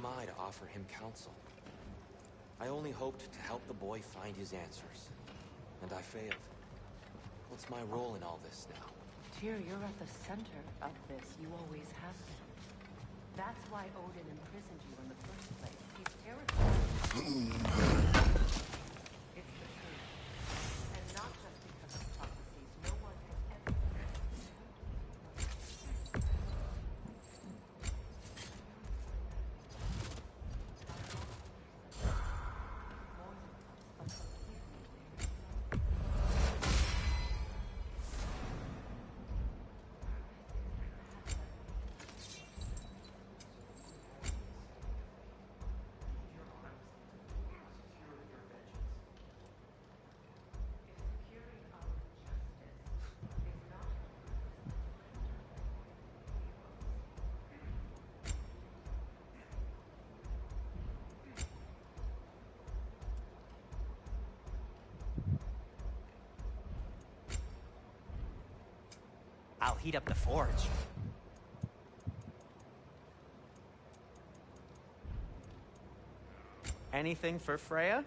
am I to offer him counsel? I only hoped to help the boy find his answers, and I failed. What's my role in all this now? Tyr, you're at the center of this. You always have been. That's why Odin imprisoned you in the first place. He's terrified. It's the truth. And not just because of prophecies. No one has ever... I'll heat up the forge. Anything for Freya?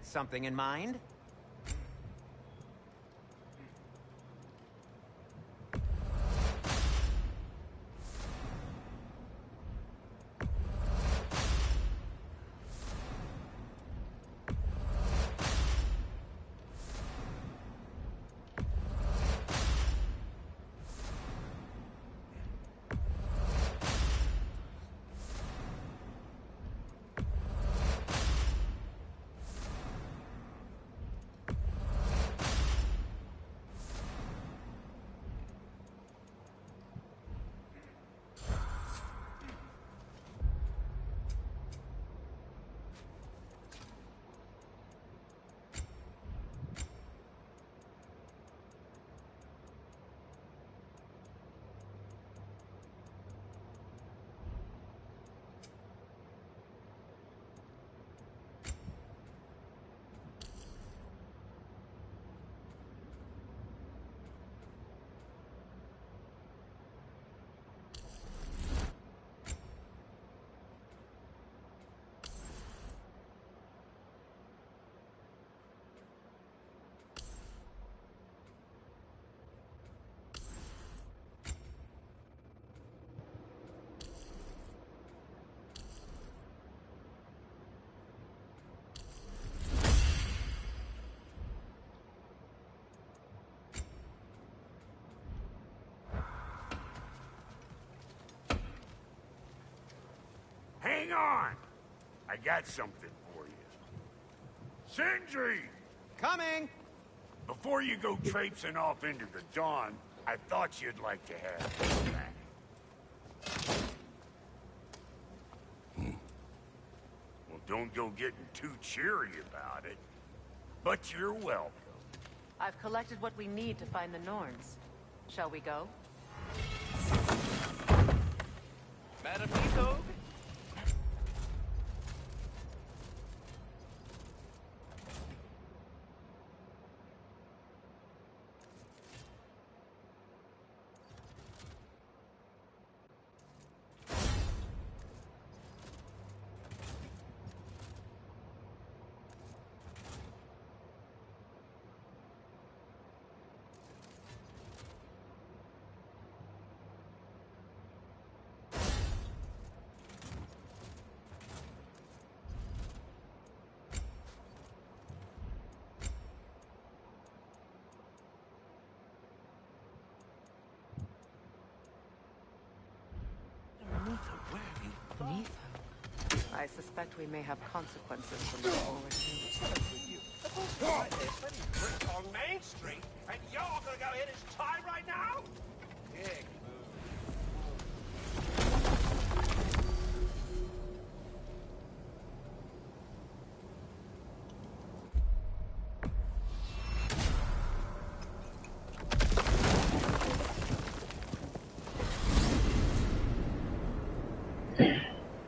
Something in mind? Hang on! I got something for you. Sindri! Coming! Before you go traipsing off into the dawn, I thought you'd like to have this back. Well, don't go getting too cheery about it. But you're welcome. I've collected what we need to find the Norns. Shall we go? Madam Walkthourgh? Beneath her. I suspect we may have consequences from the forward. There's plenty of bricks on Main Street, and you're gonna go hit his time right now? Dick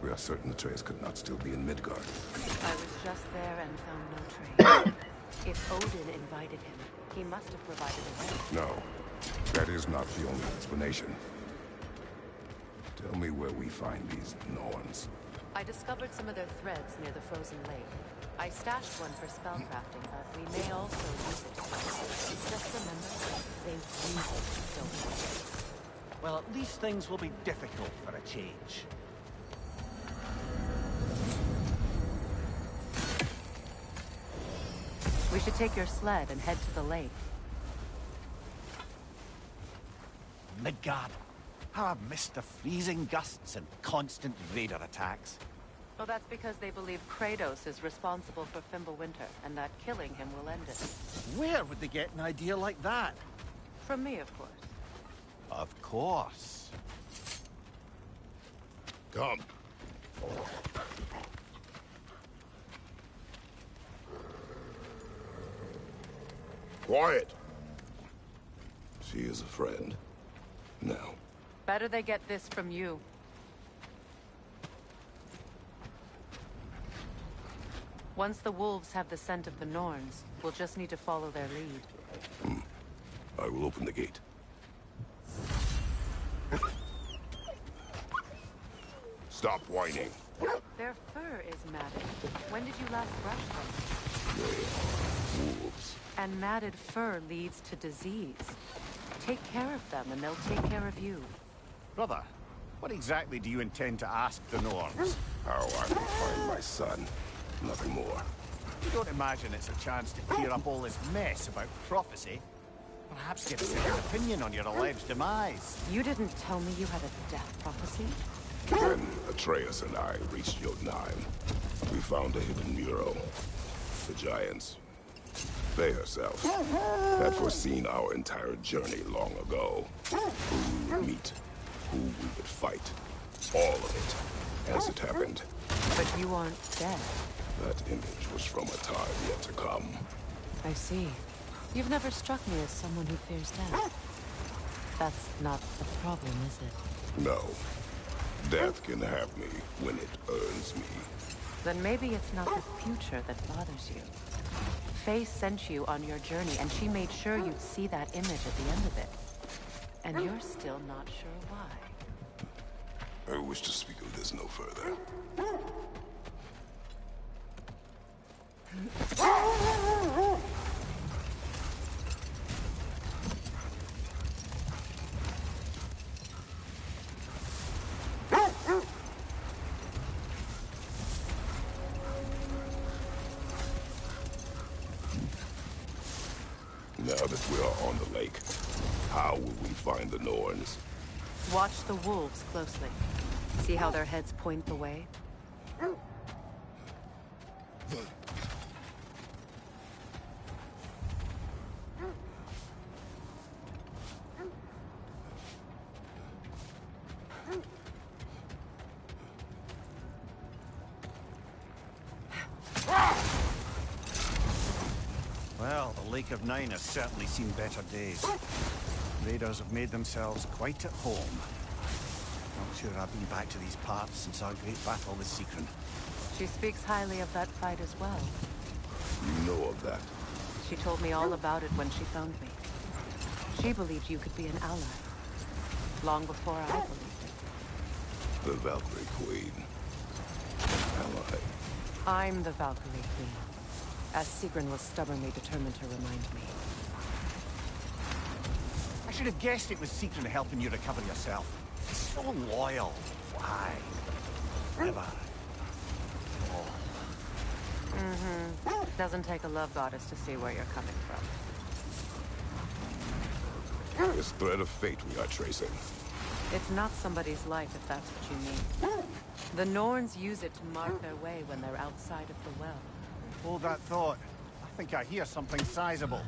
We are certain the trace could not still be in Midgard. I was just there and found no trace. If Odin invited him, He must have provided a way. No, that is not the only explanation. Tell me where we find these Norns. I discovered some of their threads near the frozen lake. I stashed one for spellcrafting, but we may also use it to fight. Just remember, they really don't work. Well, at least things will be difficult for a change. We should take your sled and head to the lake. Midgard. How I've missed the freezing gusts and constant raider attacks. Well, that's because they believe Kratos is responsible for Fimbulwinter, and that killing him will end it. Where would they get an idea like that? From me, of course. Of course. Come. Quiet. She is a friend. Now. Better they get this from you. Once the wolves have the scent of the Norns, we'll just need to follow their lead. I will open the gate. Stop whining. Their fur is matted. When did you last brush them? They are wolves. And matted fur leads to disease. Take care of them, and they'll take care of you. Brother, what exactly do you intend to ask the Norns? How I will find my son. Nothing more. You don't imagine it's a chance to clear up all this mess about prophecy? Perhaps get a second opinion on your alleged demise. You didn't tell me you had a death prophecy? When Atreus and I reached Jotunheim, we found a hidden mural. The giants, they herself, had foreseen our entire journey long ago. Who we would meet, who we would fight. All of it, as it happened. But you aren't dead. That image was from a time yet to come. I see. You've never struck me as someone who fears death. That's not the problem, is it? No. Death can have me when it earns me. Then maybe it's not the future that bothers you. Faye sent you on your journey, and she made sure you'd see that image at the end of it. And you're still not sure why. I wish to speak of this no further. Now that we are on the lake, how will we find the Norns? Watch the wolves closely. See how their heads point the way? Well, the Lake of Nine has certainly seen better days. Raiders have made themselves quite at home. Not sure I've been back to these parts since our great battle with Sigrun. She speaks highly of that fight as well. You know of that. She told me all about it when she found me. She believed you could be an ally. Long before I believed it. The Valkyrie Queen. Ally. I'm the Valkyrie Queen, as Sigrun was stubbornly determined to remind me. I should have guessed it was Sigrun helping you recover yourself. So loyal. Why? Forever. Doesn't take a love goddess to see where you're coming from. This thread of fate we are tracing. It's not somebody's life, if that's what you mean. The Norns use it to mark their way when they're outside of the well. Hold that thought. I think I hear something sizable.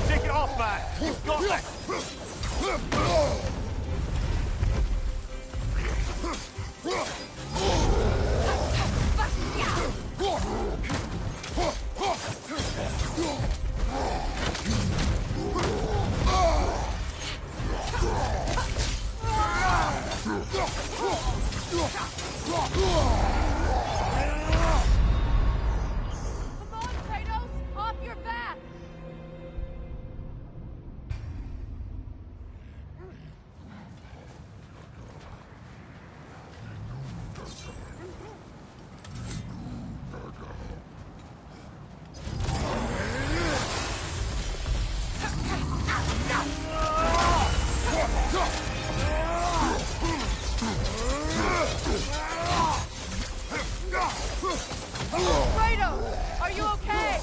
Take it off, man! You've got this! on, Kratos! Off your back! Kratos! Are you okay?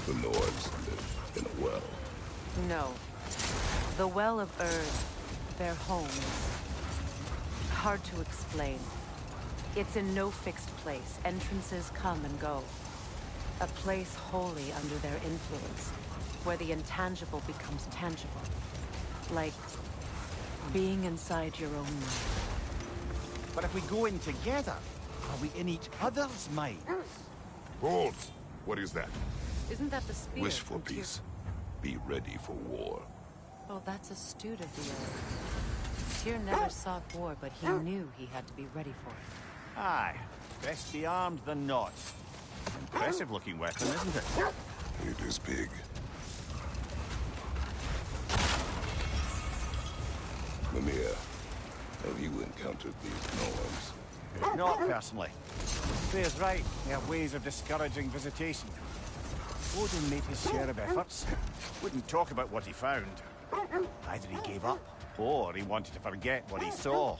The Lords live in a well. No. The Well of Earth, their home, is hard to explain. It's in no fixed place. Entrances come and go. A place wholly under their influence, where the intangible becomes tangible. Like being inside your own mind. But if we go in together, are we in each other's minds? Hold! What is that? Isn't that the spear? Wish for from Tyr? peace. Be ready for war. Oh, that's astute of the Earth. Tyr never sought war, but he knew he had to be ready for it. Aye. Best be armed than not. Impressive looking weapon, isn't it? It is big. Mimir, have you encountered these gnomes? Not personally. Freya's right. They have ways of discouraging visitation. Odin made his share of efforts. Wouldn't talk about what he found. Either he gave up, or he wanted to forget what he saw.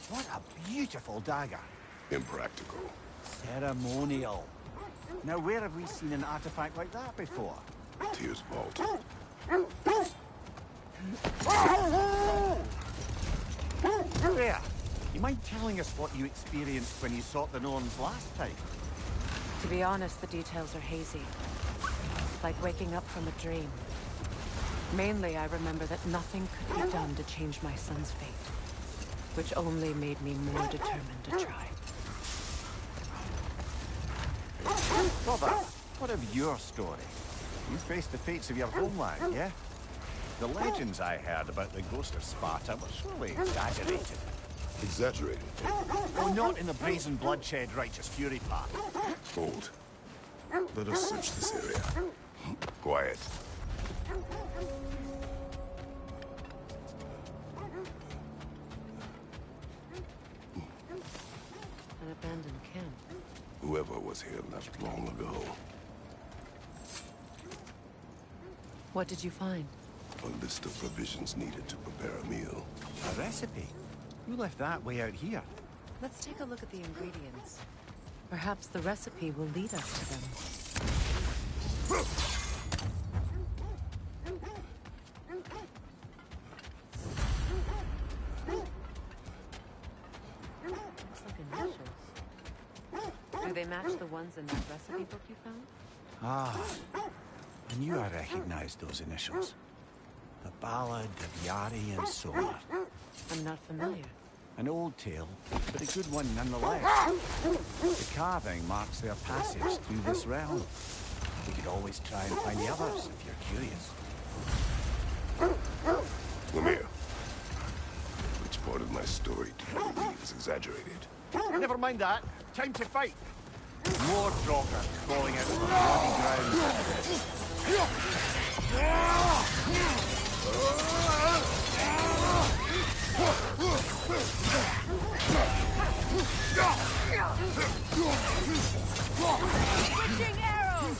What a beautiful dagger. Impractical. Ceremonial. Now, where have we seen an artifact like that before? Tyr's vault. Freya, you mind telling us what you experienced when you sought the Gnomes last time? To be honest, the details are hazy. Like waking up from a dream. Mainly, I remember that nothing could be done to change my son's fate. Which only made me more determined to try. Brother, what of your story? You faced the fates of your homeland, yeah? The legends I heard about the ghost of Sparta were surely exaggerated. Exaggerated. Oh, not in the brazen bloodshed righteous fury part. Hold. Let us search this area. Quiet. An abandoned camp. Whoever was here left long ago. What did you find? A list of provisions needed to prepare a meal. A recipe? Who left that way out here? Let's take a look at the ingredients. Perhaps the recipe will lead us to them. Looks like initials. Do they match the ones in that recipe book you found? Ah, I knew I recognized those initials. The Ballad of Yari and Sora. I'm not familiar. An old tale, but a good one nonetheless. The carving marks their passage through this realm. We could always try and find the others if you're curious. Lemire, which part of my story do you believe is exaggerated? Never mind that. Time to fight. More Draugr crawling out of the bloody ground. Switching arrows!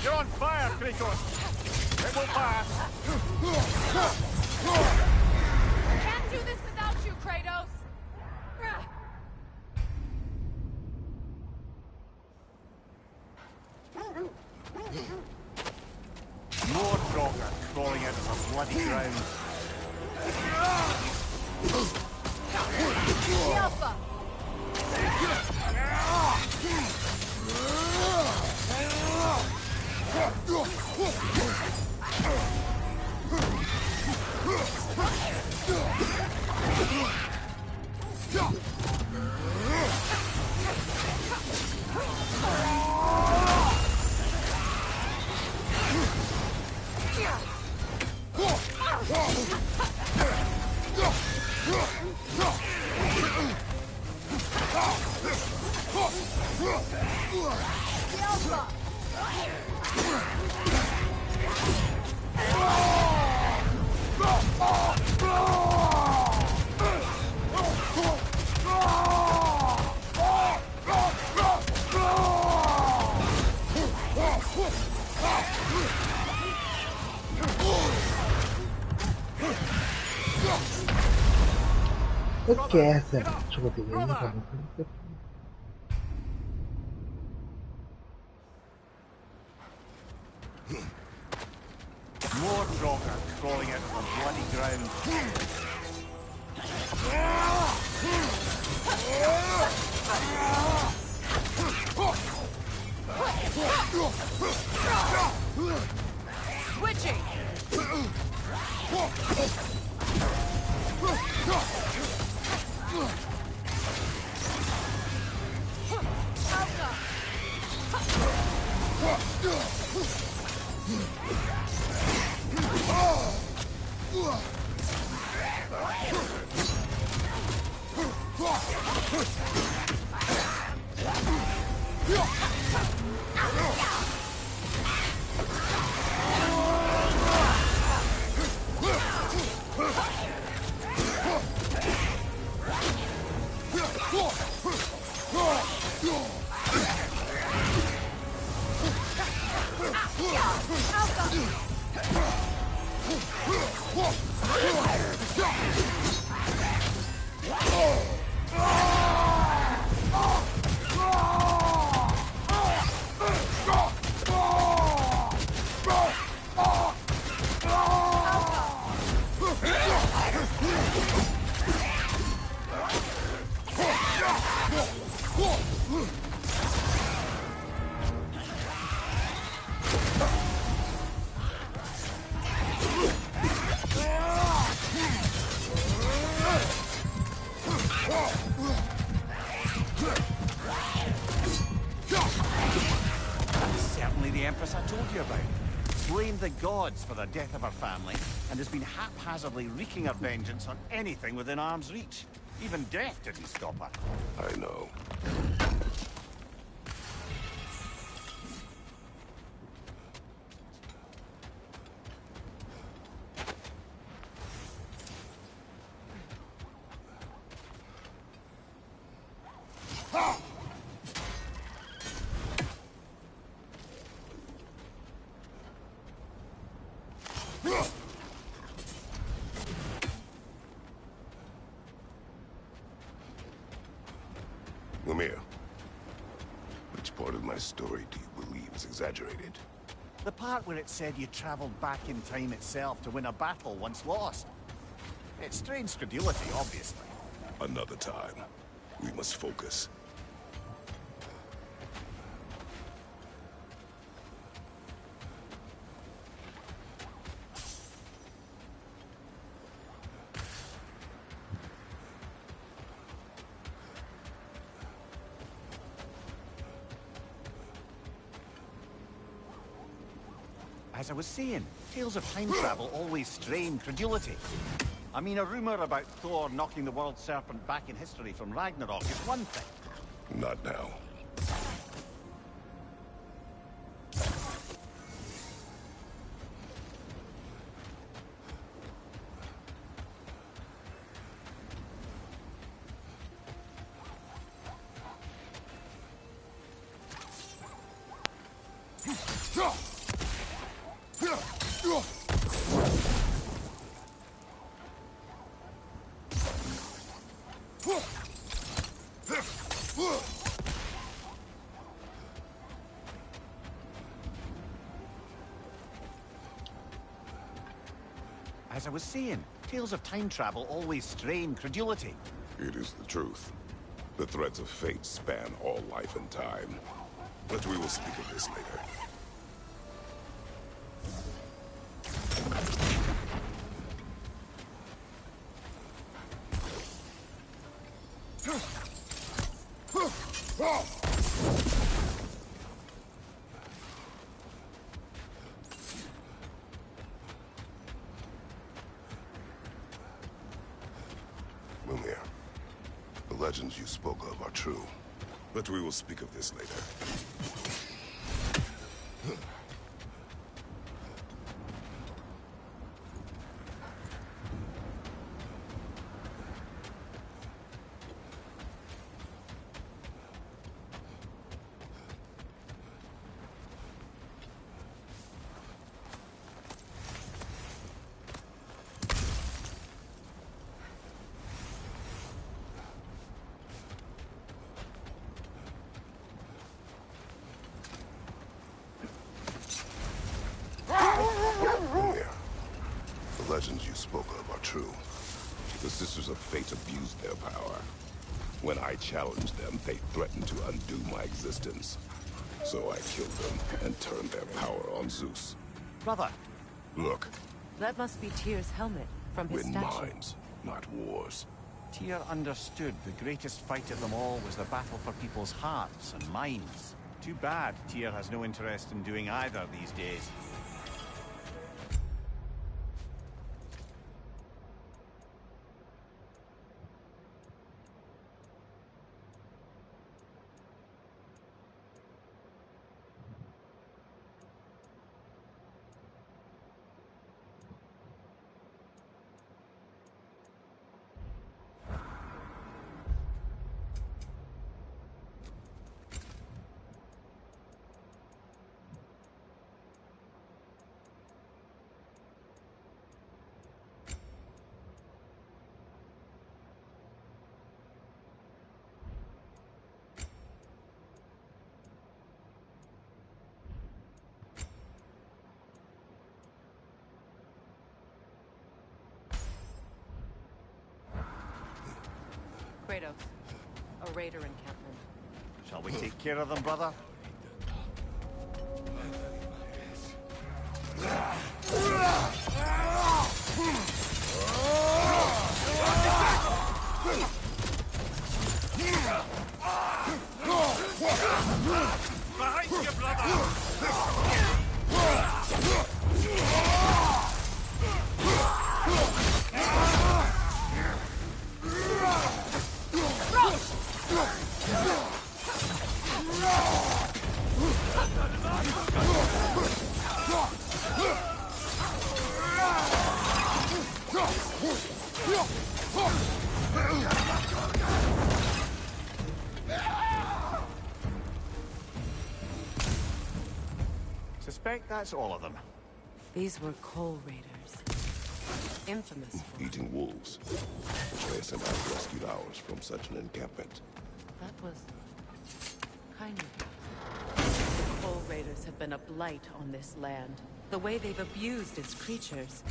You're on fire, Kratos! It will pass! Can't do this without you, Kratos! More Draugr crawling out of the bloody ground. The Alpha! Esquece, deixa eu ver aí. More Draugr crawling out of the bloody ground. Switching! The gods for the death of her family, and has been haphazardly wreaking her vengeance on anything within arm's reach. Even death didn't stop her. I know. Mimir, which part of my story do you believe is exaggerated? The part where it said you traveled back in time itself to win a battle once lost. It strains credulity, obviously. Another time. We must focus. As I was saying, tales of time travel always strain credulity. I mean, a rumor about Thor knocking the world serpent back in history from Ragnarok is one thing. Not now. As I was saying, tales of time travel always strain credulity. It is the truth. The threads of fate span all life and time. But we will speak of this later. Mimir, the legends you spoke of are true, but we will speak of this later. Mimir, the legends you spoke of are true. The Sisters of Fate abused their power. When I challenged them, they threatened to undo my existence. So I killed them and turned their power on Zeus. Brother! Look, That must be Tyr's helmet from his win statue. minds, not wars. Tyr understood the greatest fight of them all was the battle for people's hearts and minds. Too bad Tyr has no interest in doing either these days. Kratos, a raider encampment. Shall we take care of them, brother? Behind you, brother! suspect that's all of them. These were coal raiders. Infamous for... Eating wolves. Atreus and I rescued ours from such an encampment. That was... kind of... The coal raiders have been a blight on this land. The way they've abused its creatures.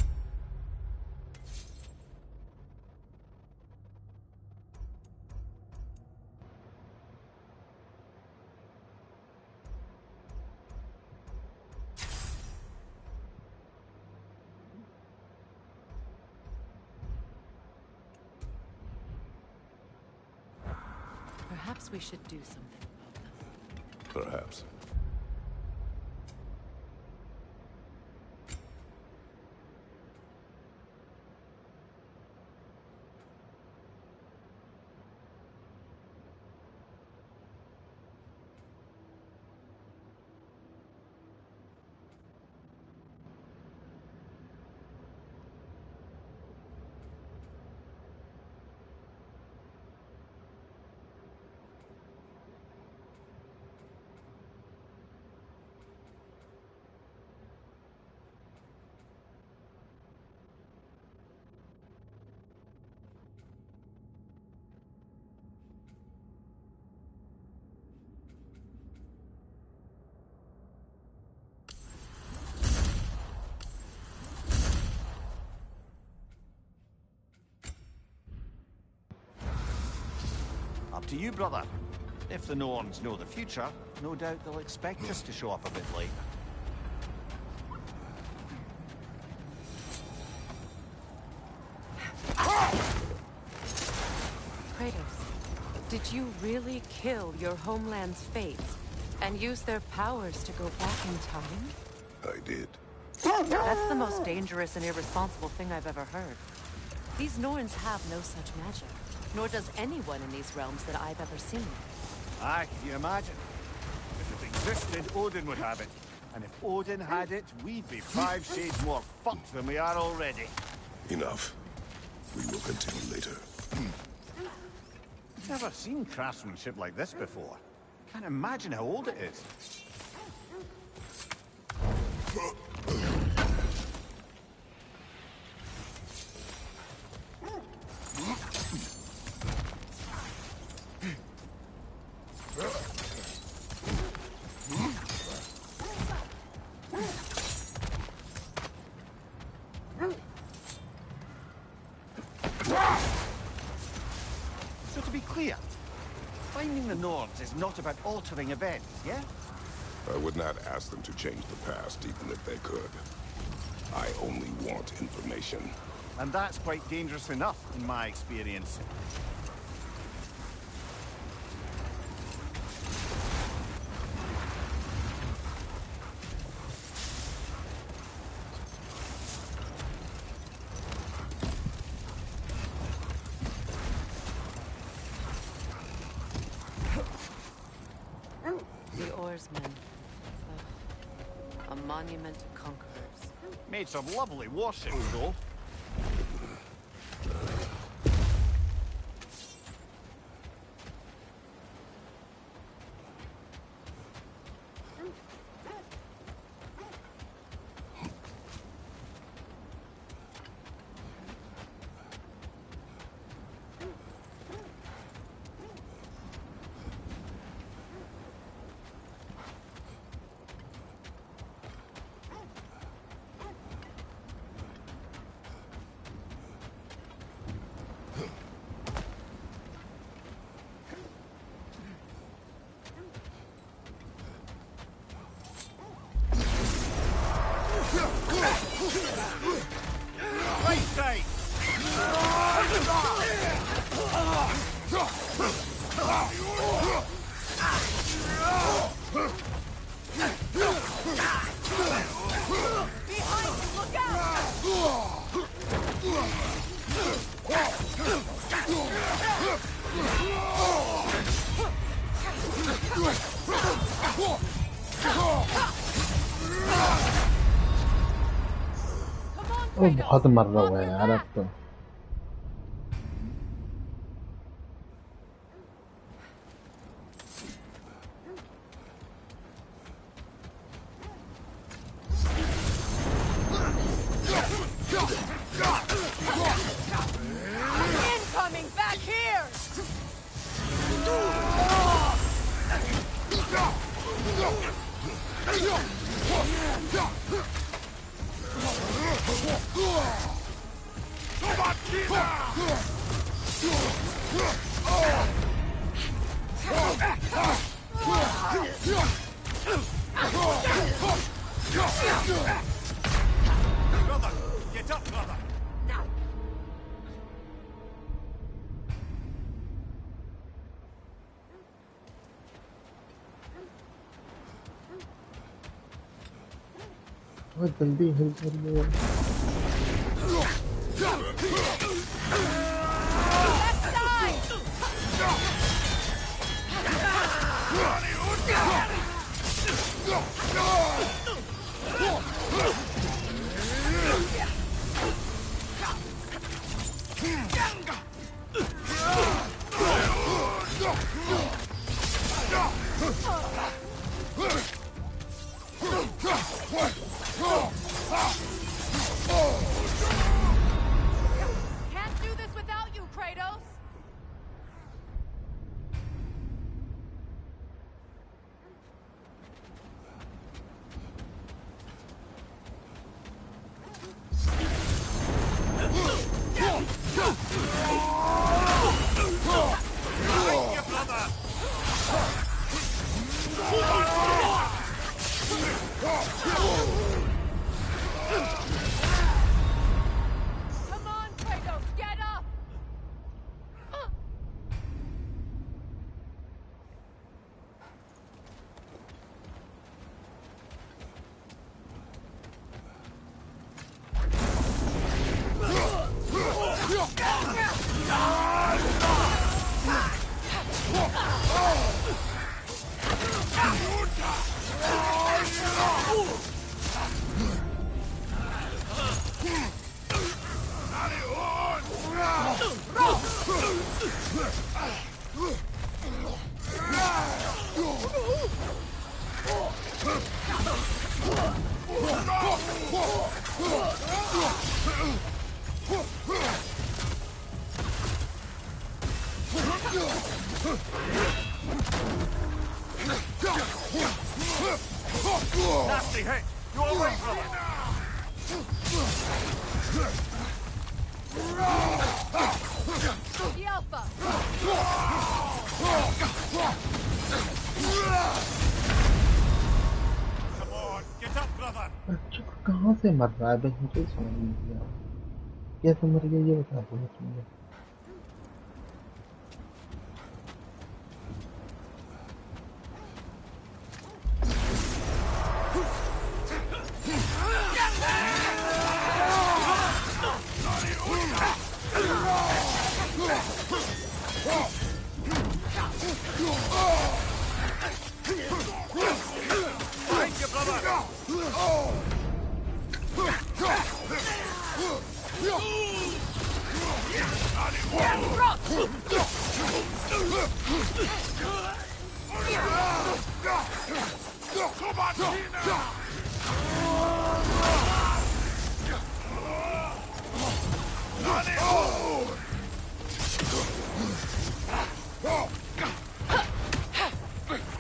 Perhaps we should do something about them. Perhaps. Up to you, brother. If the Norns know the future, no doubt they'll expect us to show up a bit late. Kratos, did you really kill your homeland's fates and use their powers to go back in time? I did. That's the most dangerous and irresponsible thing I've ever heard. These Norns have no such magic, nor does anyone in these realms that I've ever seen. Aye, can you imagine? If it existed, Odin would have it. And if Odin had it, we'd be 5 shades more fucked than we are already. Enough. We will continue later. Never seen craftsmanship like this before. Can't imagine how old it is. So to be clear, finding the Nords is not about altering events, yeah? I would not ask them to change the past, even if they could. I only want information. And that's quite dangerous enough, in my experience. The oarsmen. A monument to conquerors. Made some lovely warships, though. Right side! Behind you, look out! बहुत मर रहा हुआ है यार अब तो Incoming back here! Brother, get up, brother. जल्दी help करिए Can't do this without you, Kratos! Come on, Kratos, get up! Nasty hit. You all right, brother? The Alpha! Come on, get up, brother. बच्चों को कहाँ से मर रहा है भाई मुझे समझ नहीं आया कैसे मर गया ये बता दो मुझे Behind you, brother.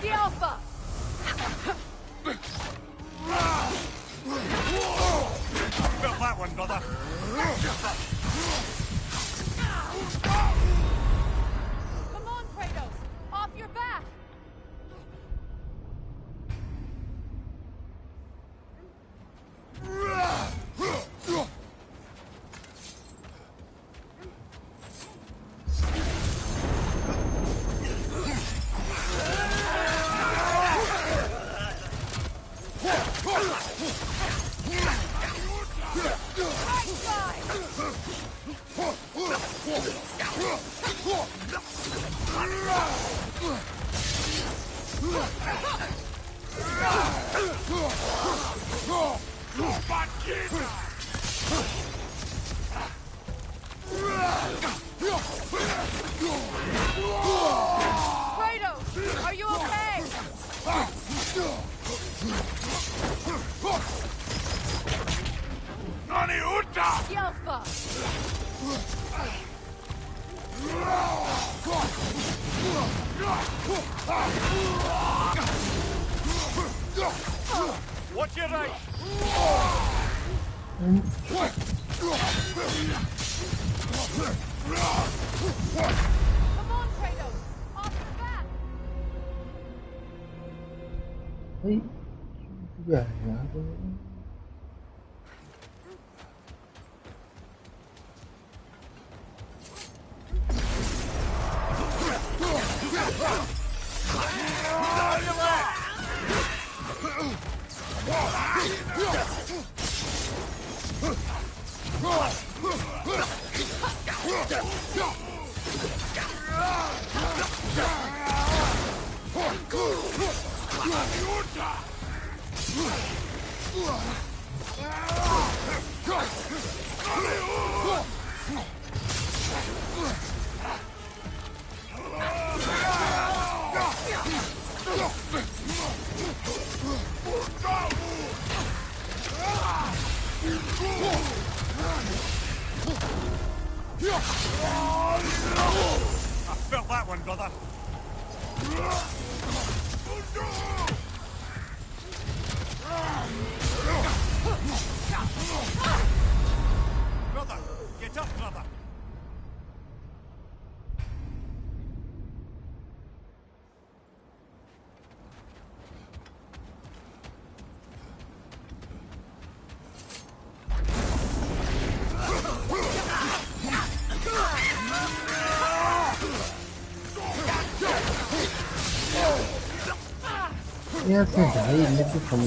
The Alpha! Felt that one, brother. Come on, Kratos! Off your back! Right side! Kratos, are you okay? The Alpha! Watch your right! Come on, Kratos! Off the back! เฮ้ยใหญ่นะตรงนี้ I felt that one, brother. Brother, get up, brother. Yeah, it's not dying, let me come in.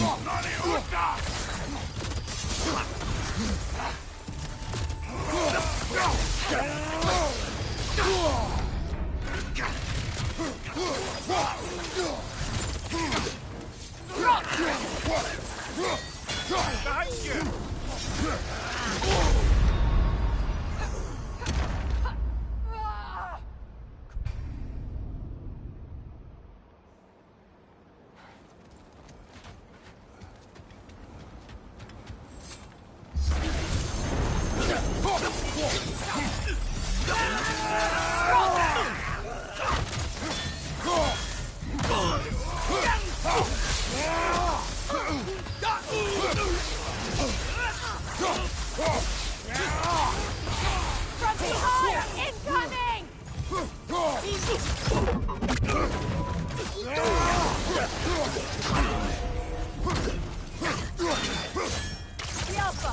Behind you! From behind! Incoming! The Alpha!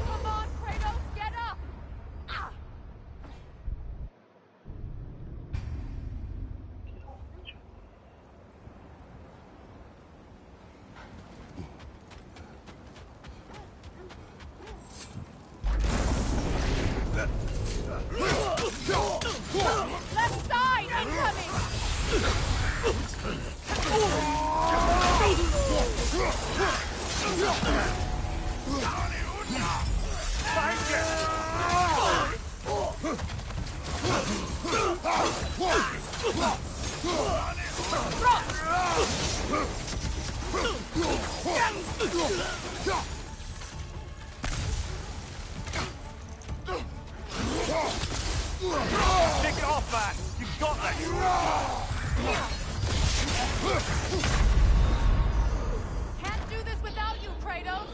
Come on, Kratos, get up! Left side, incoming! Take it off, man! You've got this! Can't do this without you, Kratos!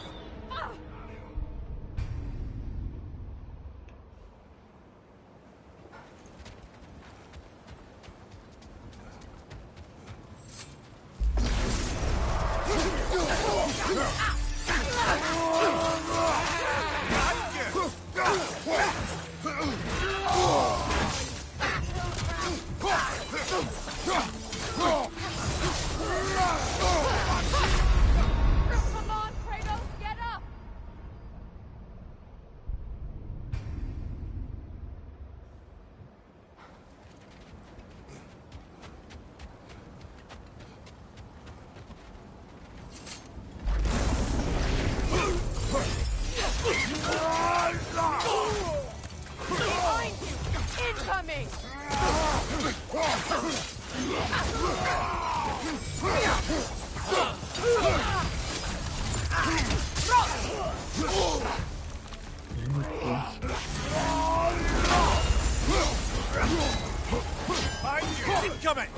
Incoming!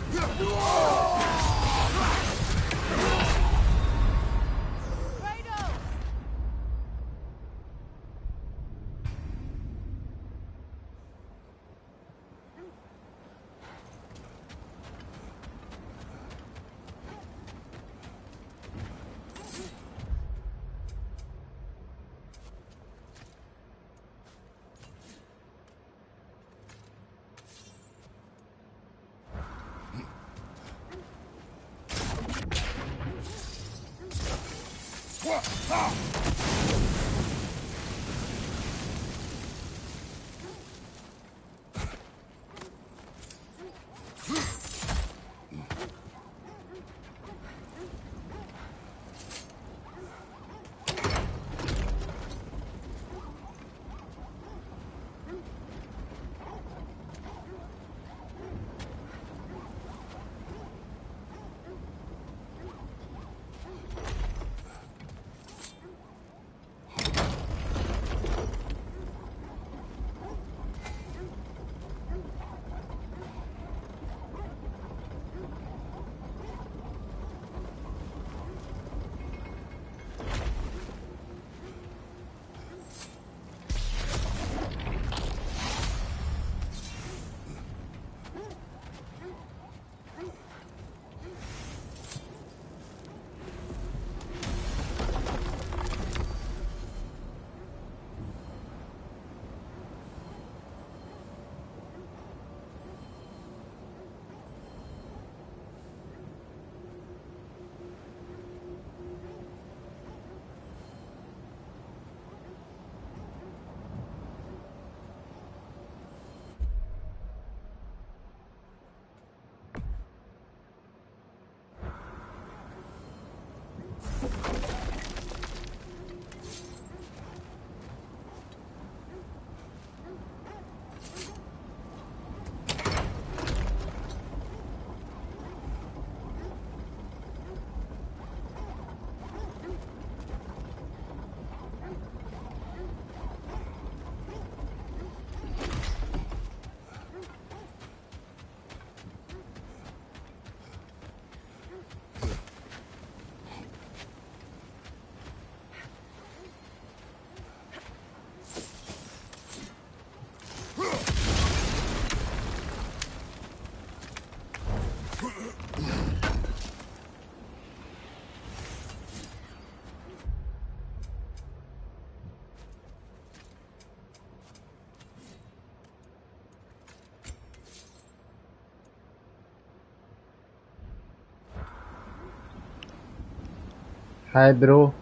Hi, bro.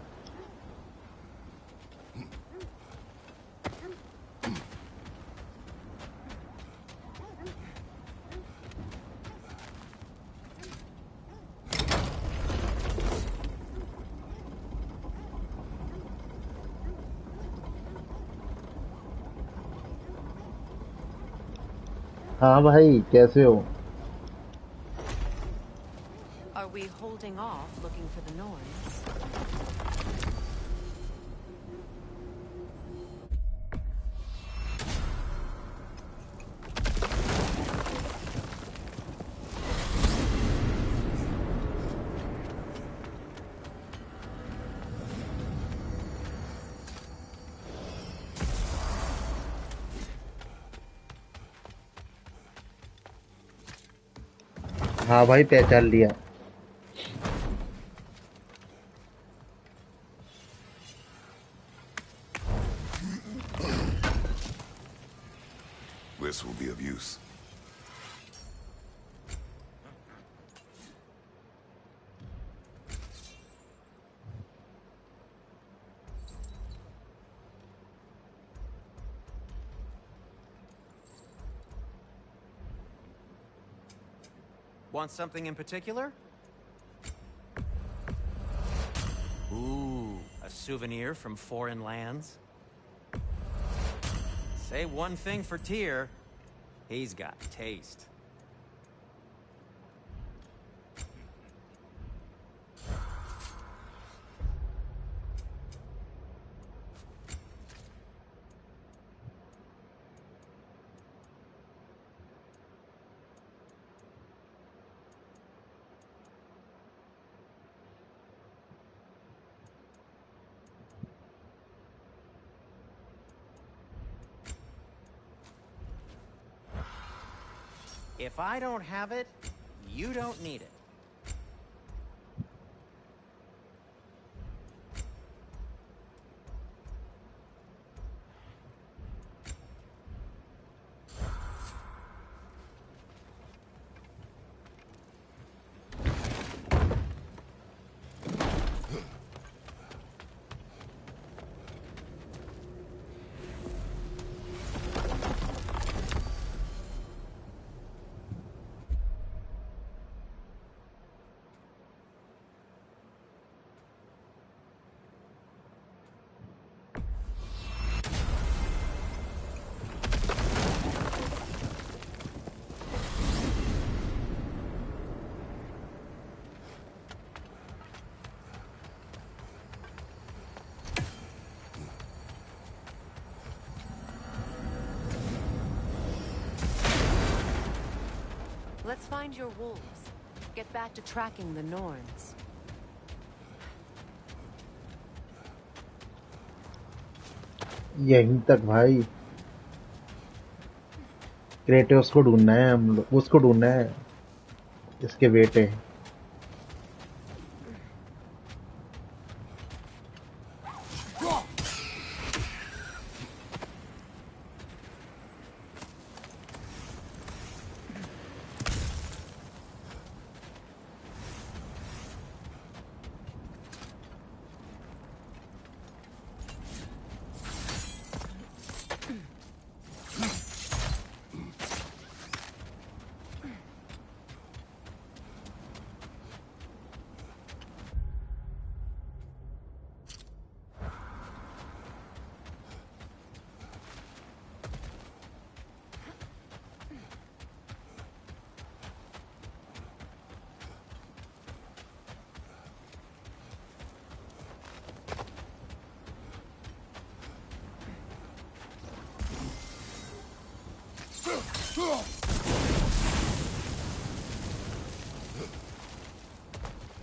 हाँ भाई कैसे हो? Are we holding off looking for the noise? हाँ भाई पहचान लिया. This will be of use. Want something in particular? Ooh, a souvenir from foreign lands? Say one thing for Tyr, he's got taste. If I don't have it, you don't need it. Let's find your wolves. Get back to tracking the Norns. यहीं तक भाई Kratos को ढूंढना है हम लोग उसको ढूंढना है इसके बेटे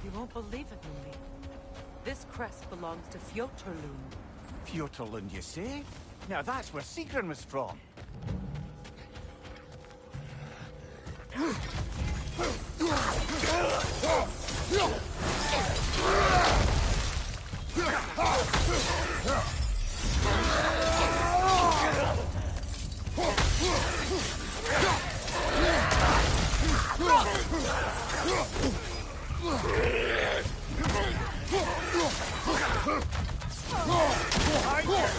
You won't believe it, Mooney. This crest belongs to Fjotorlund. Fjotorlund, you say? Now that's where Sigrun was from.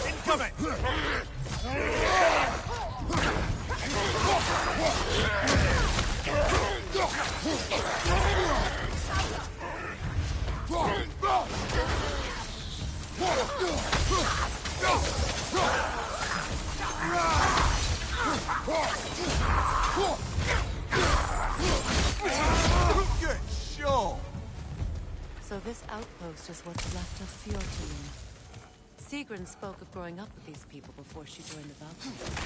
Incoming! Good show! So this outpost is what's left of Fjotorlund. Sigrun spoke of growing up with these people before she joined the Valkyries.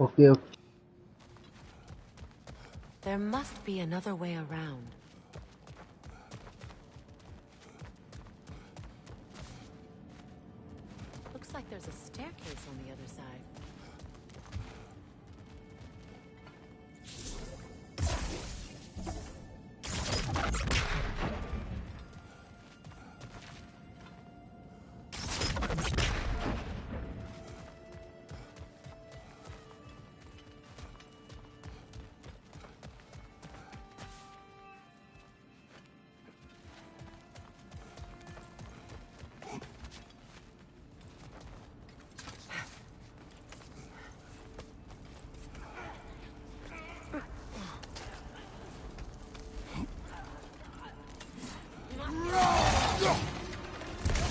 Okay. There must be another way around. Looks like there's a staircase on the other side.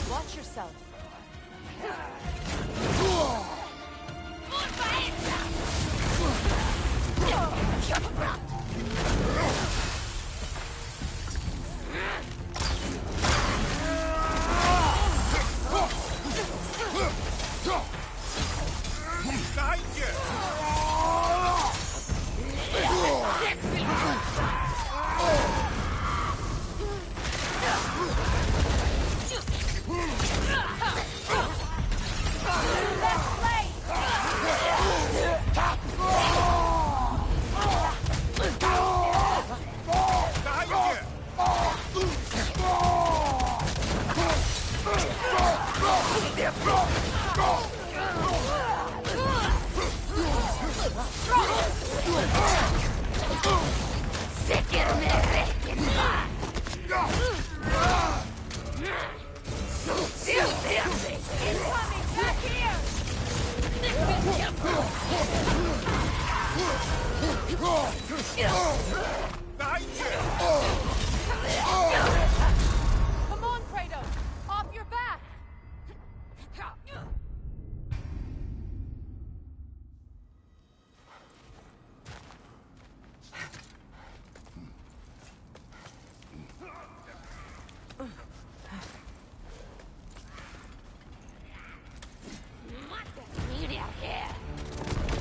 Watch yourself. Come on, Kratos! Off your back!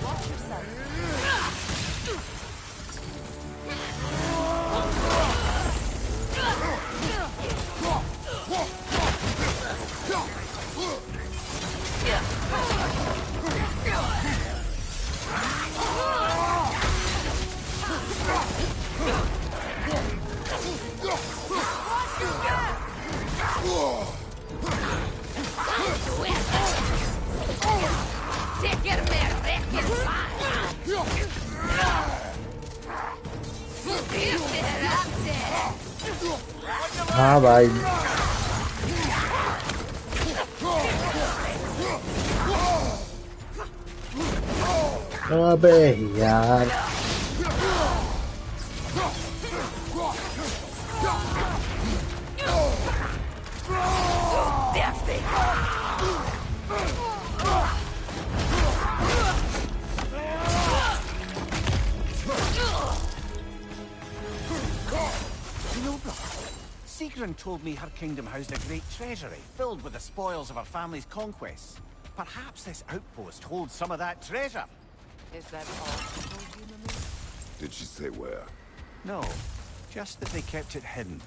Watch yourself. हाँ भाई अबे यार Sigrun told me her kingdom housed a great treasury, filled with the spoils of her family's conquests. Perhaps this outpost holds some of that treasure. Is that all she told you, Mimir? Did she say where? No, just that they kept it hidden.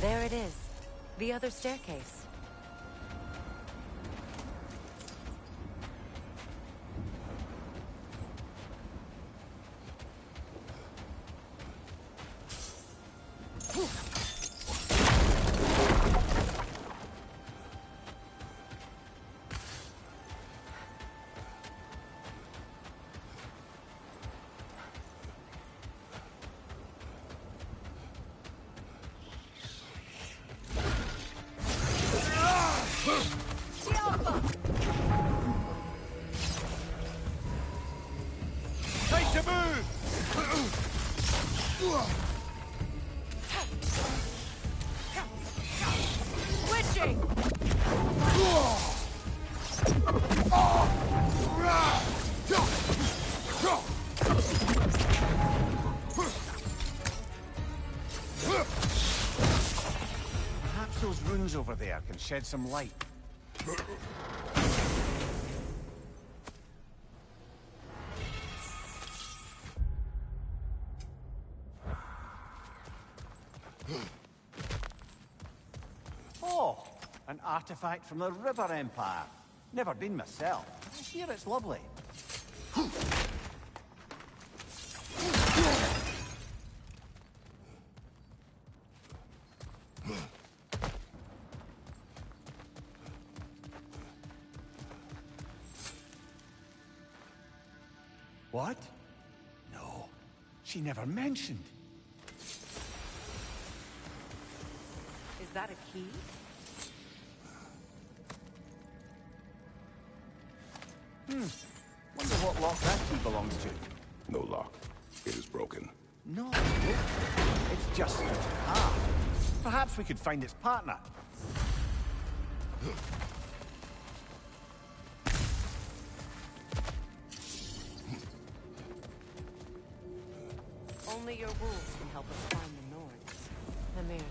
There it is. The other staircase. Perhaps those runes over there can shed some light. artifact from the River Empire. Never been myself. I hear it's lovely. What? No, she never mentioned. Is that a key? Wonder what lock that key belongs to. No lock. It is broken. No, it's just split in half. Perhaps we could find its partner. Only your wolves can help us find the Nords. Amir,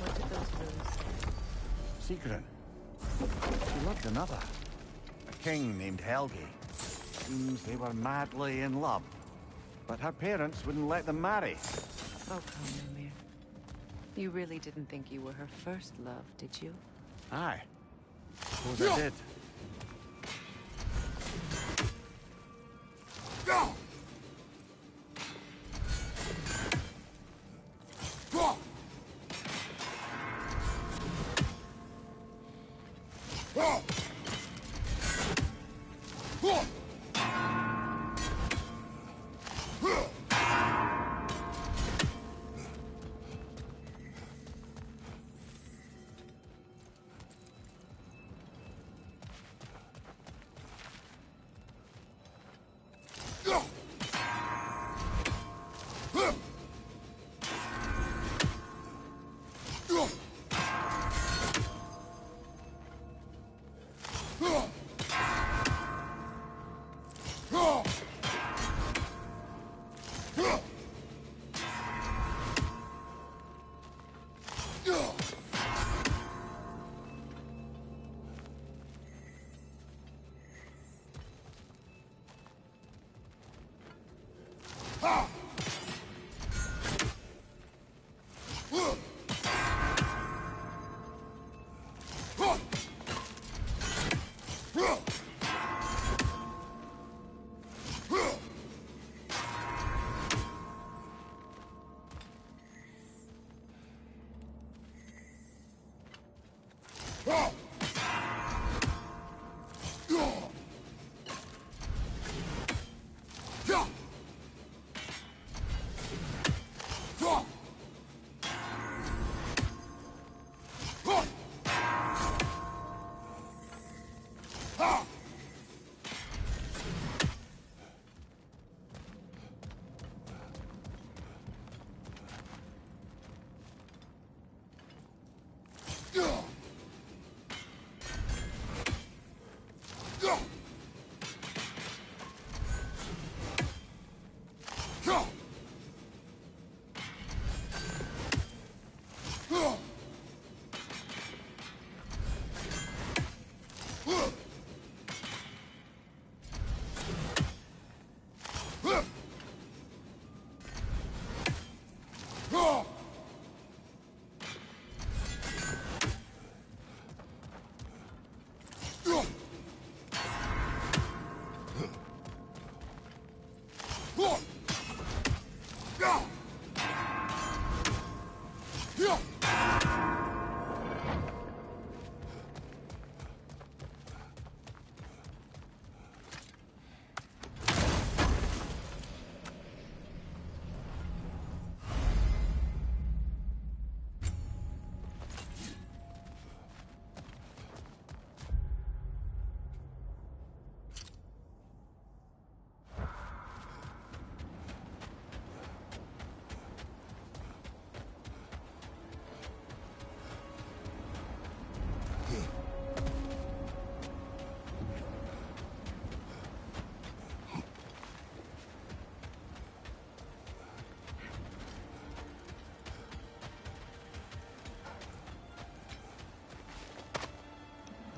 what did those runes say? Secret. She loved another. A king named Helgi. Seems they were madly in love. But her parents wouldn't let them marry. Oh, come, Amir. You really didn't think you were her first love, did you? Aye. Suppose I did.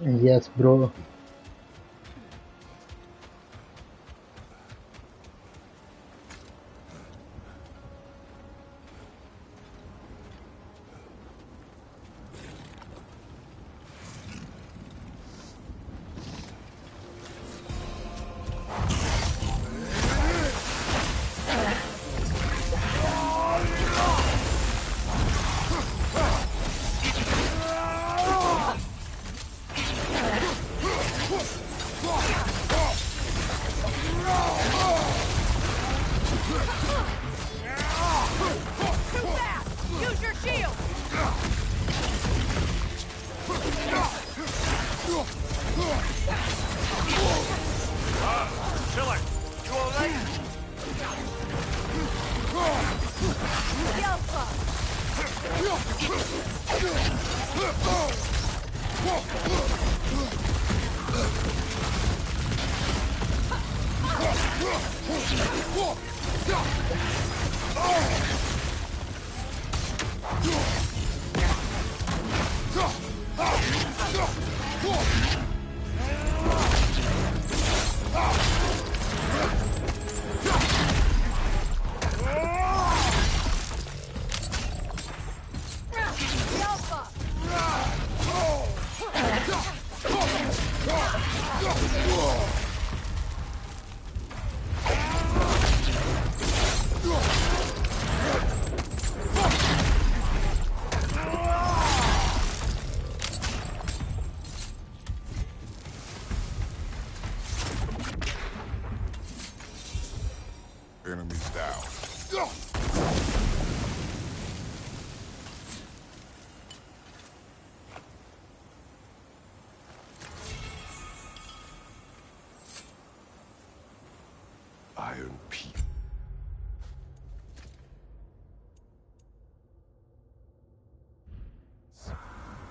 Yes, bro. Enemies down. Iron Peak.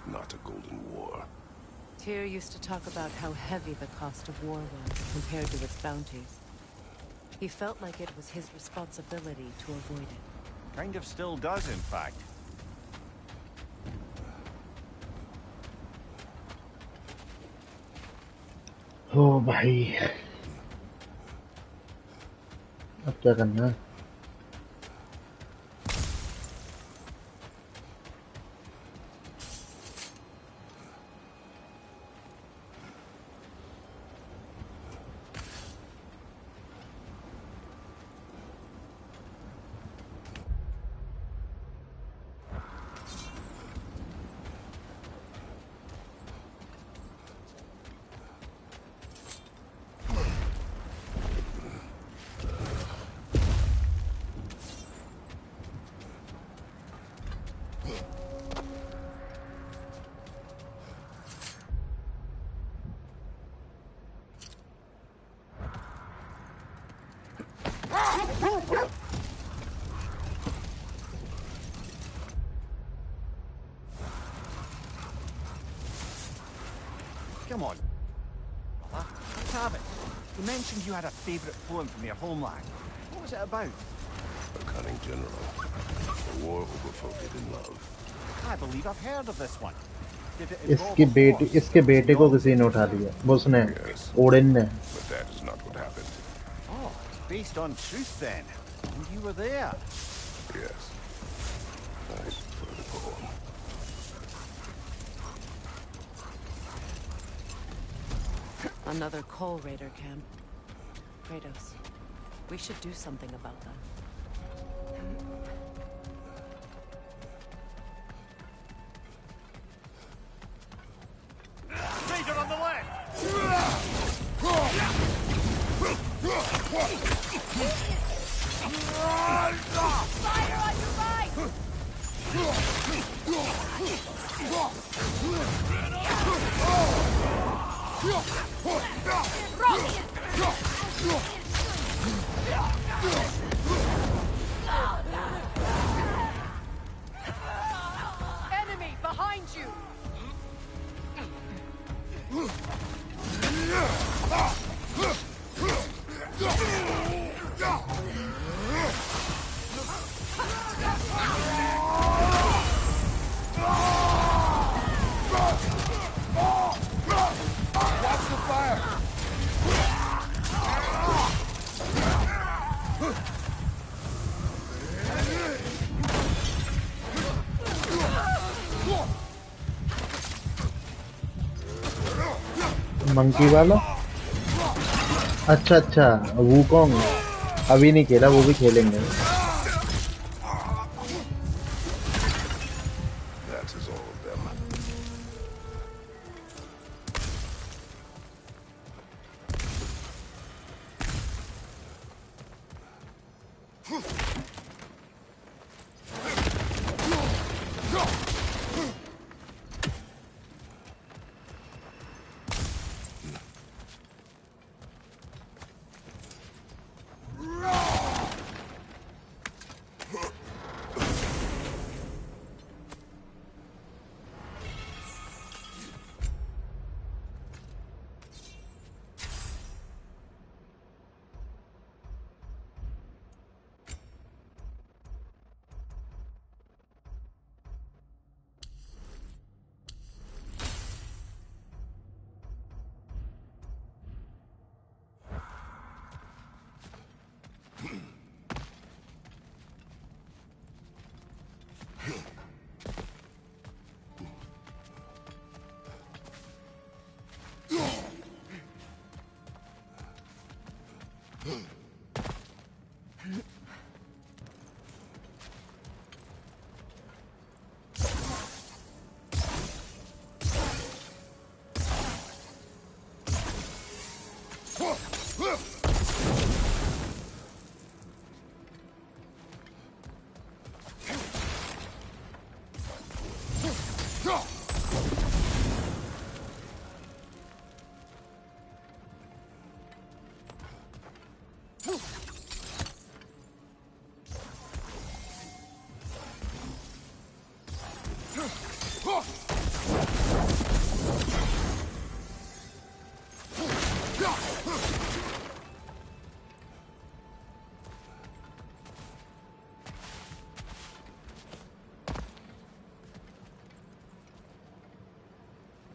Not a golden war. Tyr used to talk about how heavy the cost of war was compared to its bounties. He felt like it was his responsibility to avoid it. Kind of still does, in fact. ओ भाई अब क्या करना है Come on. Let's have it. You mentioned you had a favorite poem from your homeland. What was it about? A cunning general. A war over forbidden love. I believe I've heard of this one. Did it इसके involve a horse? इसके बेटे को किसी ने उठा लिया उसने Yes. Odin ने But that is not what happened. Oh, based on truth then. And you were there. Yes. I prefer the poem. Another Coal Raider camp. Kratos, we should do something about that. Raider on the left! Fire on your right! Enemy behind you! Watch the fire! Monkey वाला अच्छा अच्छा Wukong अभी नहीं खेला वो भी खेलेंगे That is all of them.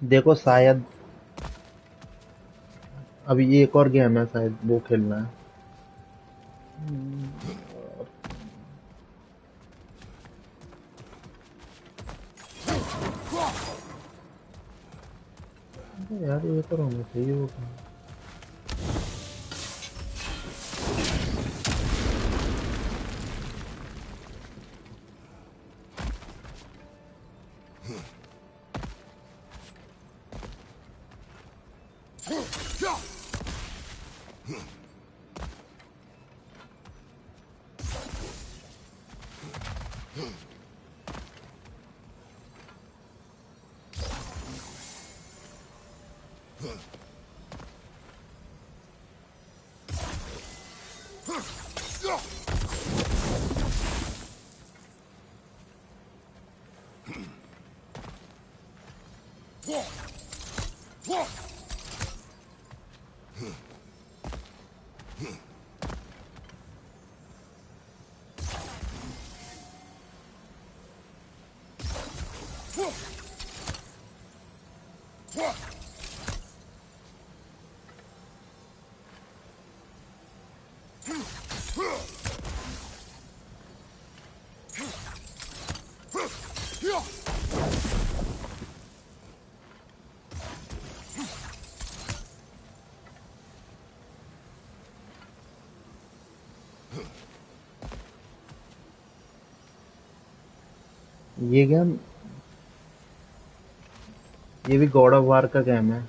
देखो शायद अभी ये एक और गेम है, शायद वो खेलना है। अबे यार ये तो होना चाहिए वो। ये गेम, ये भी गॉड ऑफ वार का गेम है।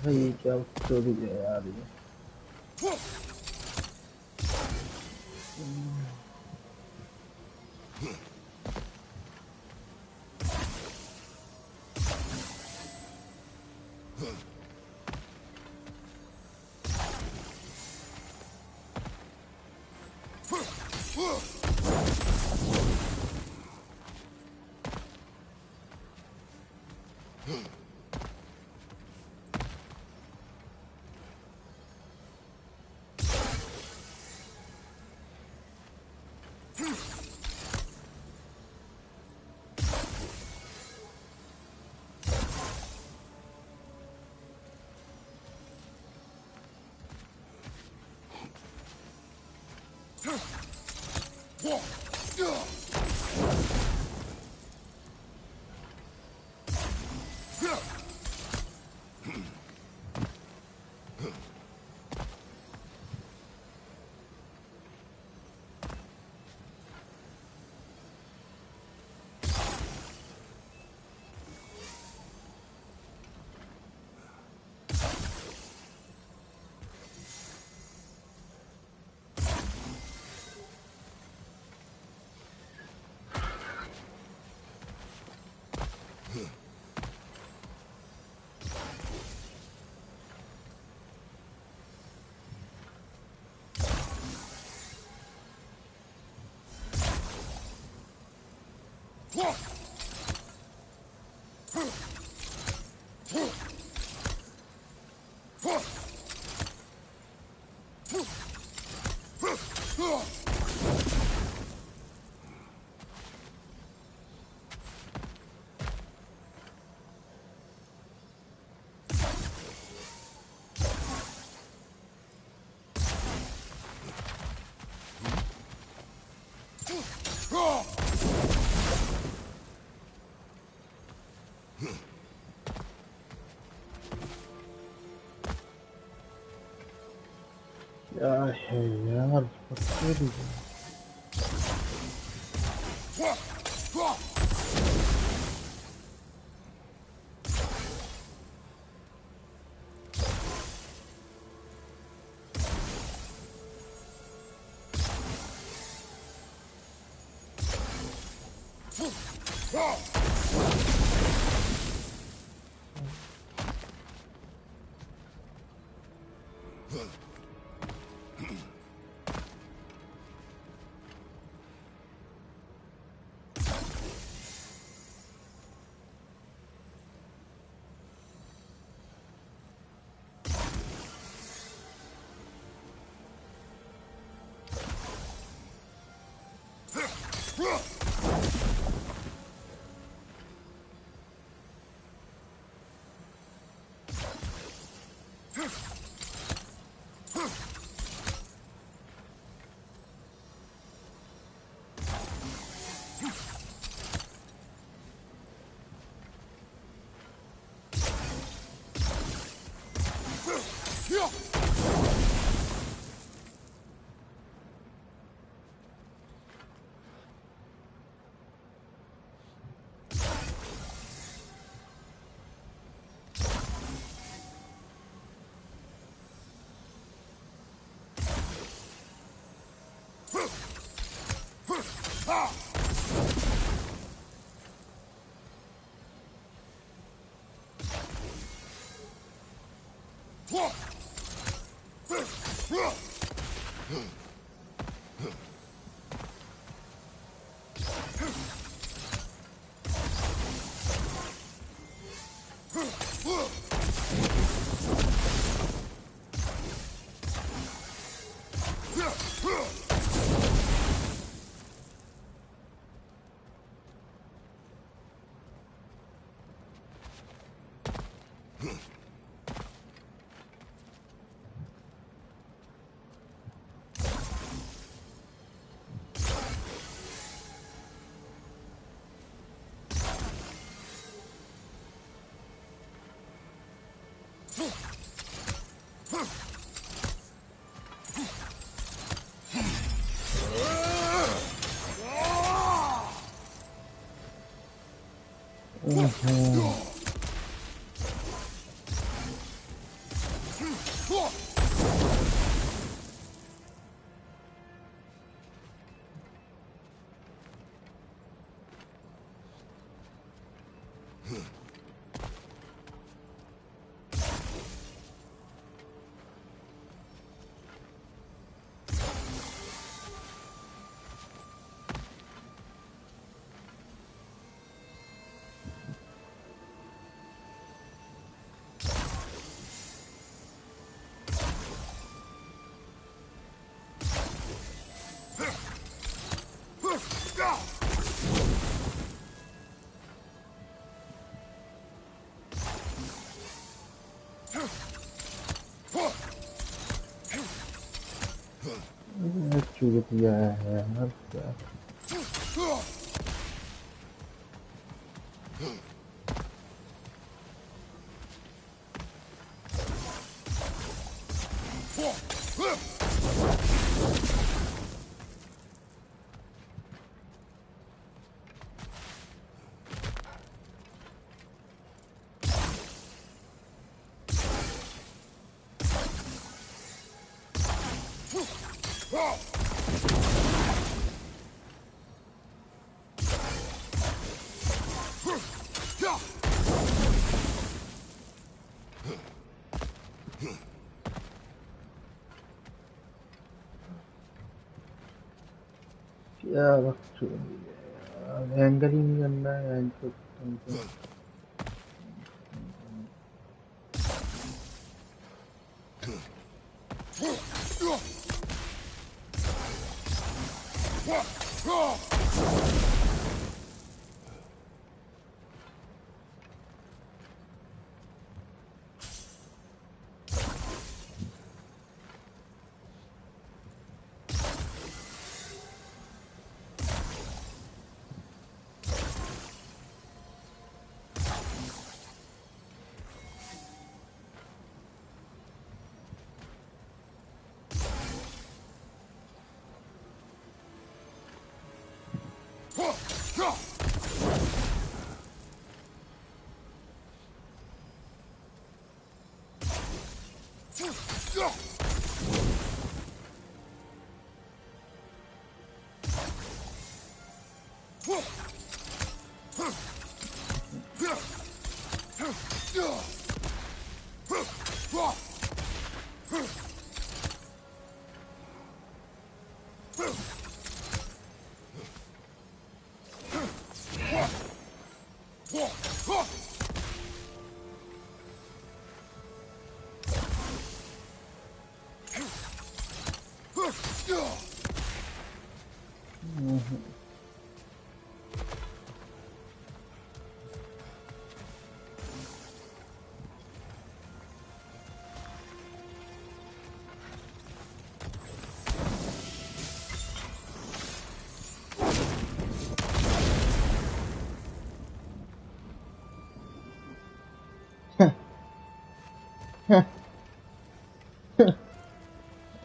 भाई क्या स्टोरी है यार ये। क्या है यार पत्ते भी चूक गया है यार क्या वक्त छूट गया यार एंगल ही नहीं करना है एंगल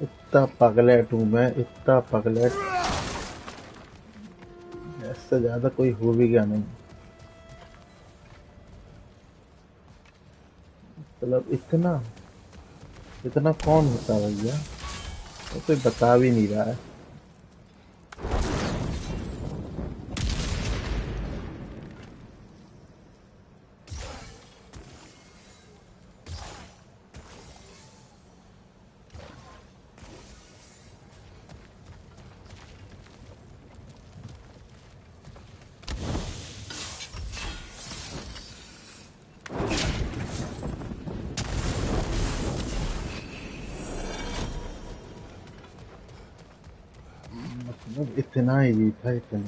इतना पगलेट हूँ मैं इतना पगलेट इससे ज्यादा कोई हो भी गया नहीं मतलब इतना इतना कौन होता है भैया तो कोई बता भी नहीं रहा है मतलब इतना ही था इतना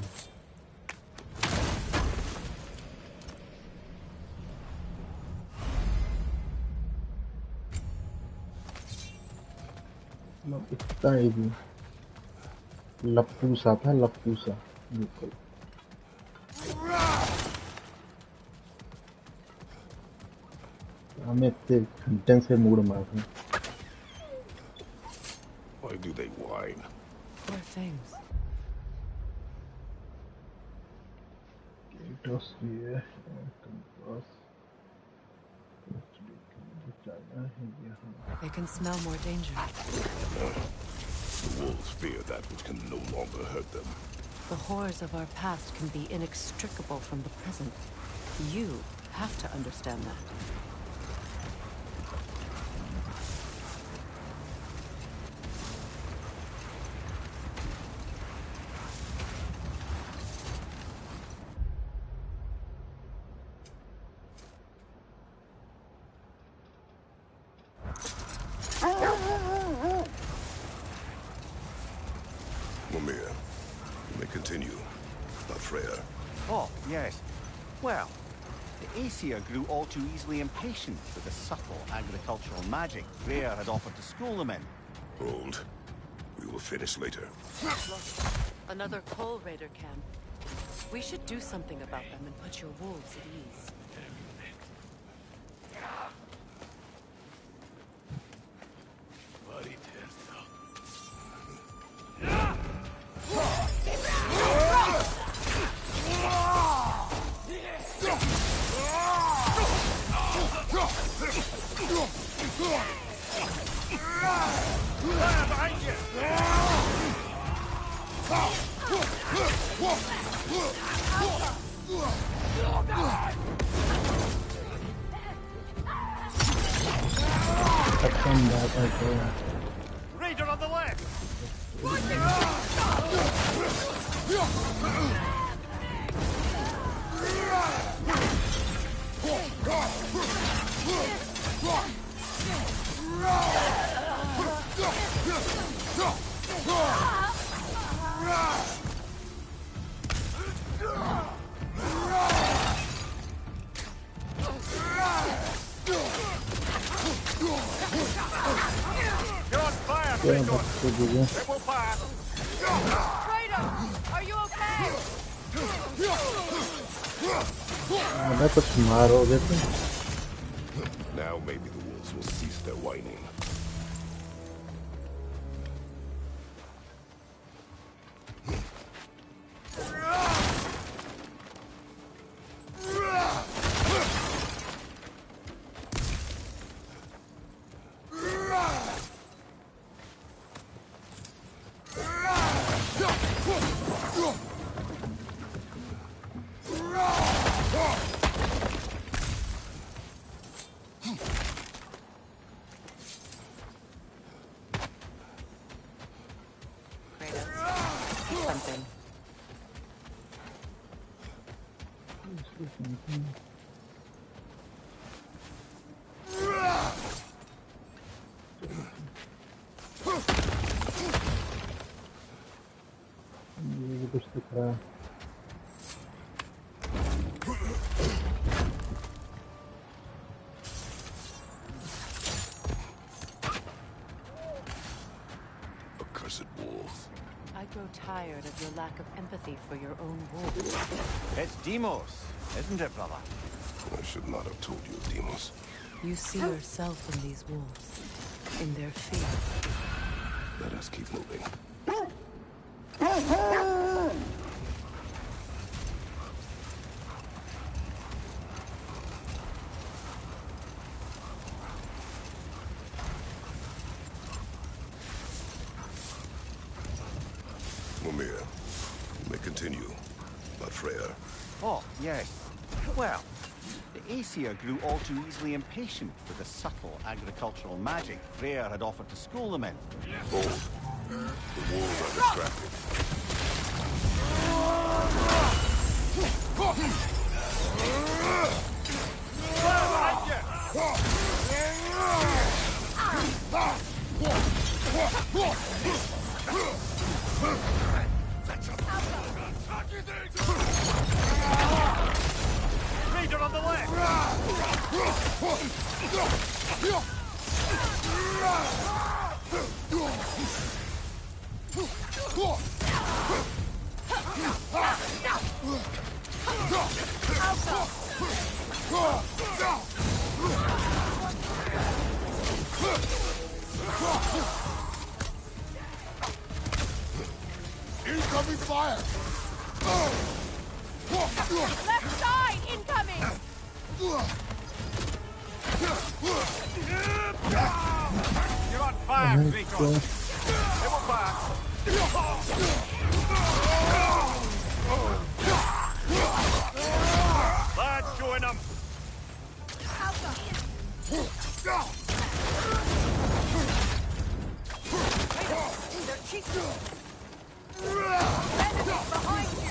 मतलब इतना ही लप्पू सा था लप्पू सा बिल्कुल हमें इतने घंटे से मूड मार रहे Why do they whine? Poor things. Gatos here, They can smell more danger. The wolves fear that which can no longer hurt them. The horrors of our past can be inextricable from the present. You have to understand that. Yes. Well, the Aesir grew all too easily impatient with the subtle agricultural magic Rhea had offered to school them in. Hold. We will finish later. Another coal raider camp. We should do something about them and put your wolves at ease. Raider on the left! Kaya ba't ito dito? It will pass. Kratos, are you okay? Dapat sumaro dito. Now maybe the wolves will cease their whining. Something. Hindi gusto ka. Accursed wolves. I grow tired of your lack of empathy for your own wolves. It's Demos, isn't it, brother? I should not have told you, Demos. You see yourself in these wolves, in their fear. Let us keep moving. Mimir, you may continue, but Freya. Oh, yes. Well, the Aesir grew all too easily impatient with the subtle agricultural magic Freyr had offered to school them in. Hold. The wolves are distracted. Leader on the left. Incoming fire! Left side incoming! You're on fire, Kratos. It will pass. Lads, join them. They're cheeky. Enemies behind you!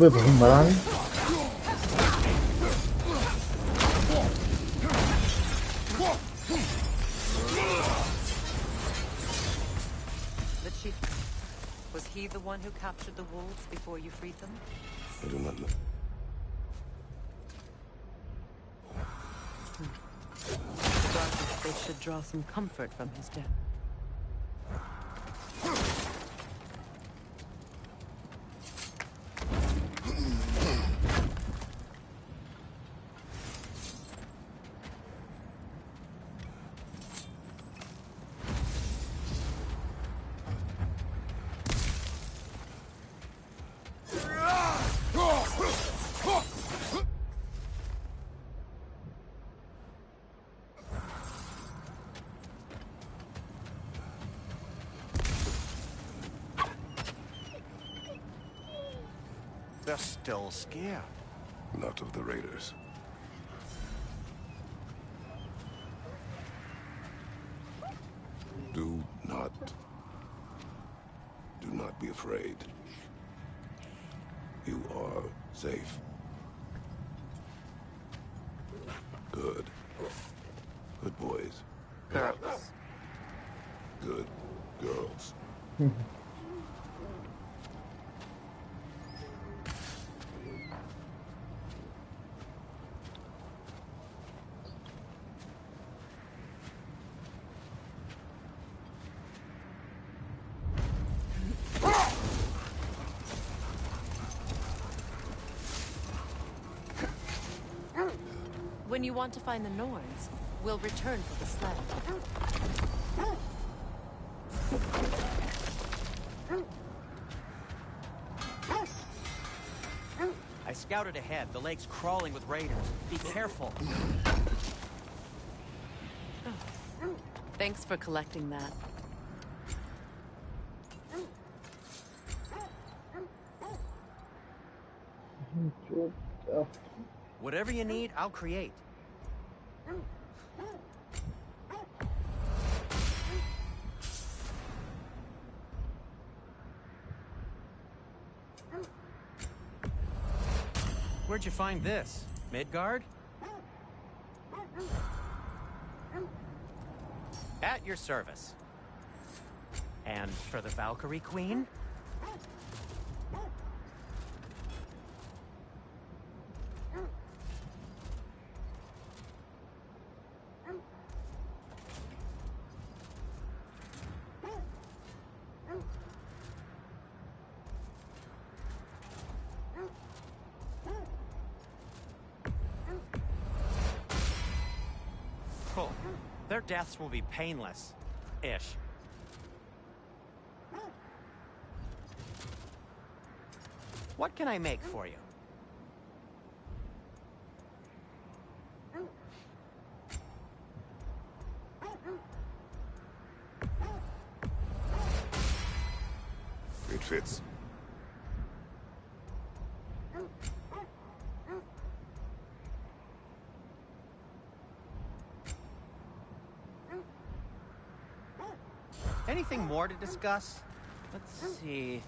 왜 무슨 말하니? The chieftain. Was he the one who captured the wolves before you freed them? I do not know. Regardless, they should draw some comfort from his death. they're still scared. Not of the raiders. Do not be afraid. You are safe. Good. Good boys. Girls. Good girls. When you want to find the Norns, we'll return for the sled. I scouted ahead. The lake's crawling with raiders. Be careful. Thanks for collecting that. Whatever you need, I'll create. Where'd you find this? Midgard? At your service. And for the Valkyrie Queen? Cool. Their deaths will be painless-ish. What can I make for you? It fits. Anything more to discuss? Let's see.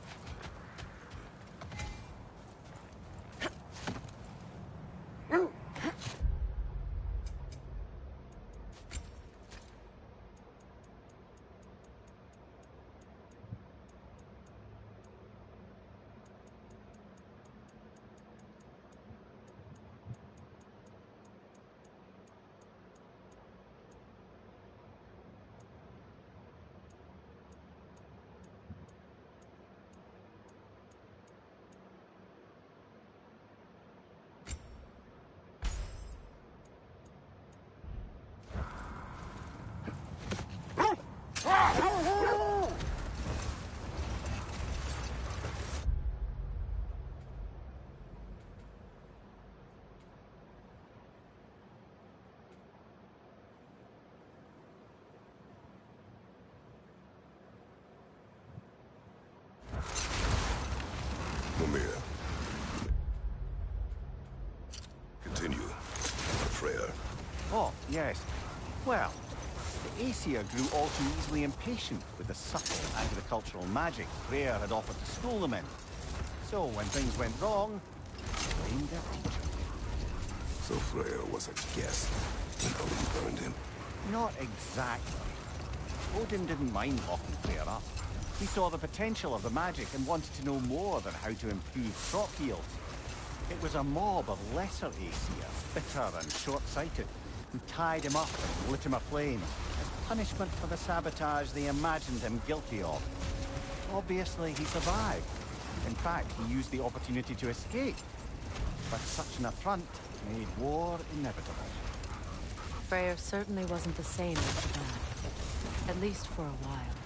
Continue. Freya. Oh, yes. Well, the Aesir grew all too easily impatient with the subtle agricultural magic Freya had offered to school them in. So when things went wrong, they blamed their teacher. So Freya was a guest when Odin burned him? Not exactly. Odin didn't mind locking Freya up. He saw the potential of the magic and wanted to know more than how to improve crop yields. It was a mob of lesser Aesir, bitter and short-sighted, who tied him up and lit him aflame as punishment for the sabotage they imagined him guilty of. Obviously, he survived. In fact, he used the opportunity to escape. But such an affront made war inevitable. Freyr certainly wasn't the same after that. At least for a while.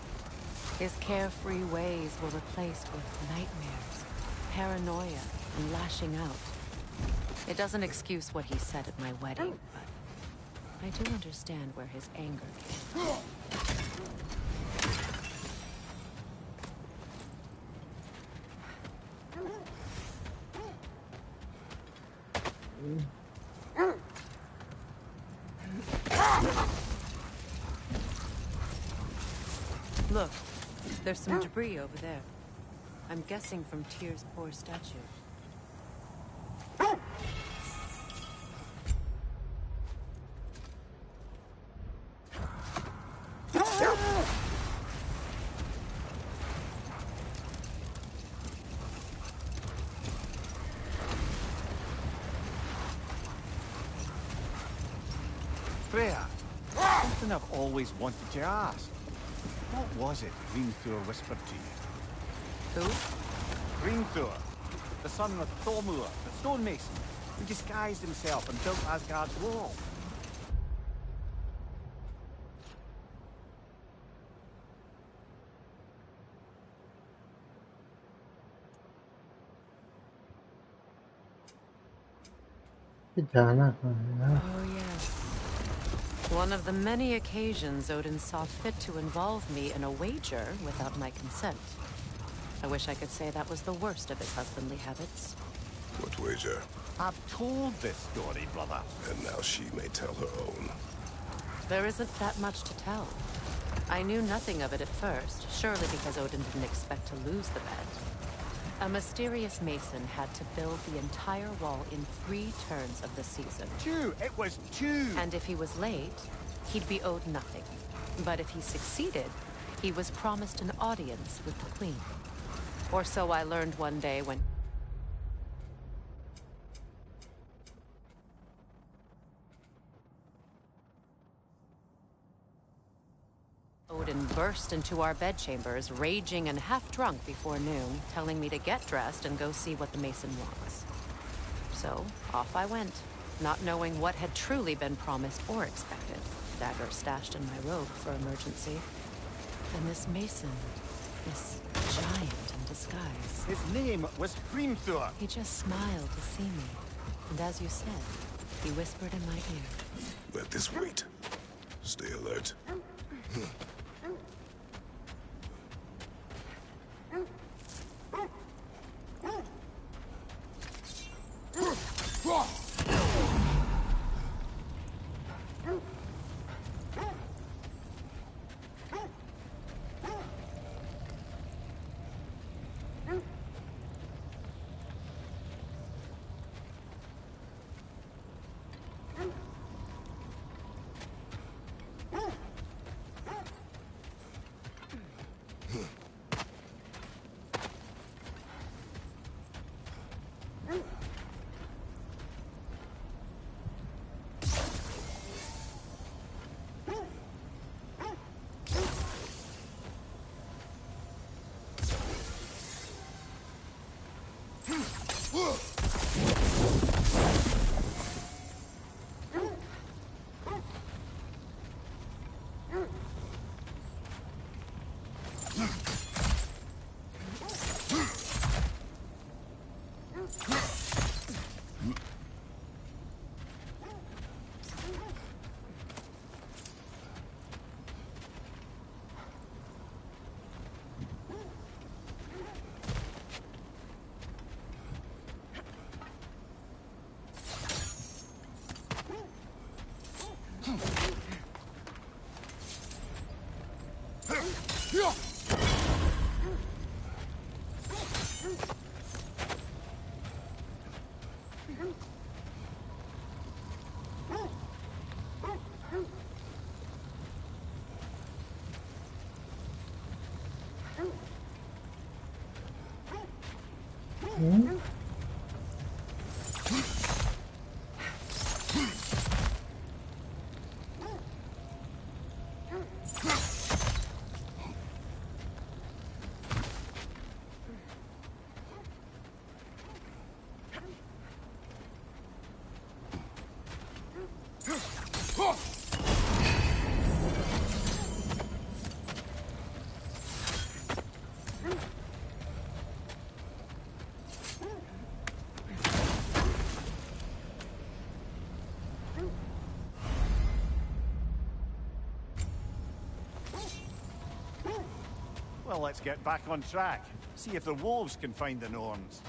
His carefree ways were replaced with nightmares, paranoia, and lashing out. It doesn't excuse what he said at my wedding, but I do understand where his anger came from. Look, there's some debris over there. I'm guessing from Tyr's poor statue. Freya, something I've always wanted to ask. What was it Ragnarok whispered to you? Who? Ragnarok, the son of Thormur, the stonemason, who disguised himself and built Asgard's wall. Oh, yes. One of the many occasions Odin saw fit to involve me in a wager without my consent. I wish I could say that was the worst of his husbandly habits. What wager? I've told this story, brother. And now she may tell her own. There isn't that much to tell. I knew nothing of it at first, surely because Odin didn't expect to lose the bet. A mysterious mason had to build the entire wall in 3 turns of the season. 2! It was 2! And if he was late, he'd be owed nothing. But if he succeeded, he was promised an audience with the queen. Or so I learned one day when... Odin burst into our bedchambers, raging and half-drunk before noon, telling me to get dressed and go see what the mason wants. So, off I went, not knowing what had truly been promised or expected. Dagger stashed in my robe for emergency. And this mason, this giant in disguise. His name was Hrimthur. He just smiled to see me. And as you said, he whispered in my ear. Let this wait. Stay alert. Well, let's get back on track. See if the wolves can find the Norns.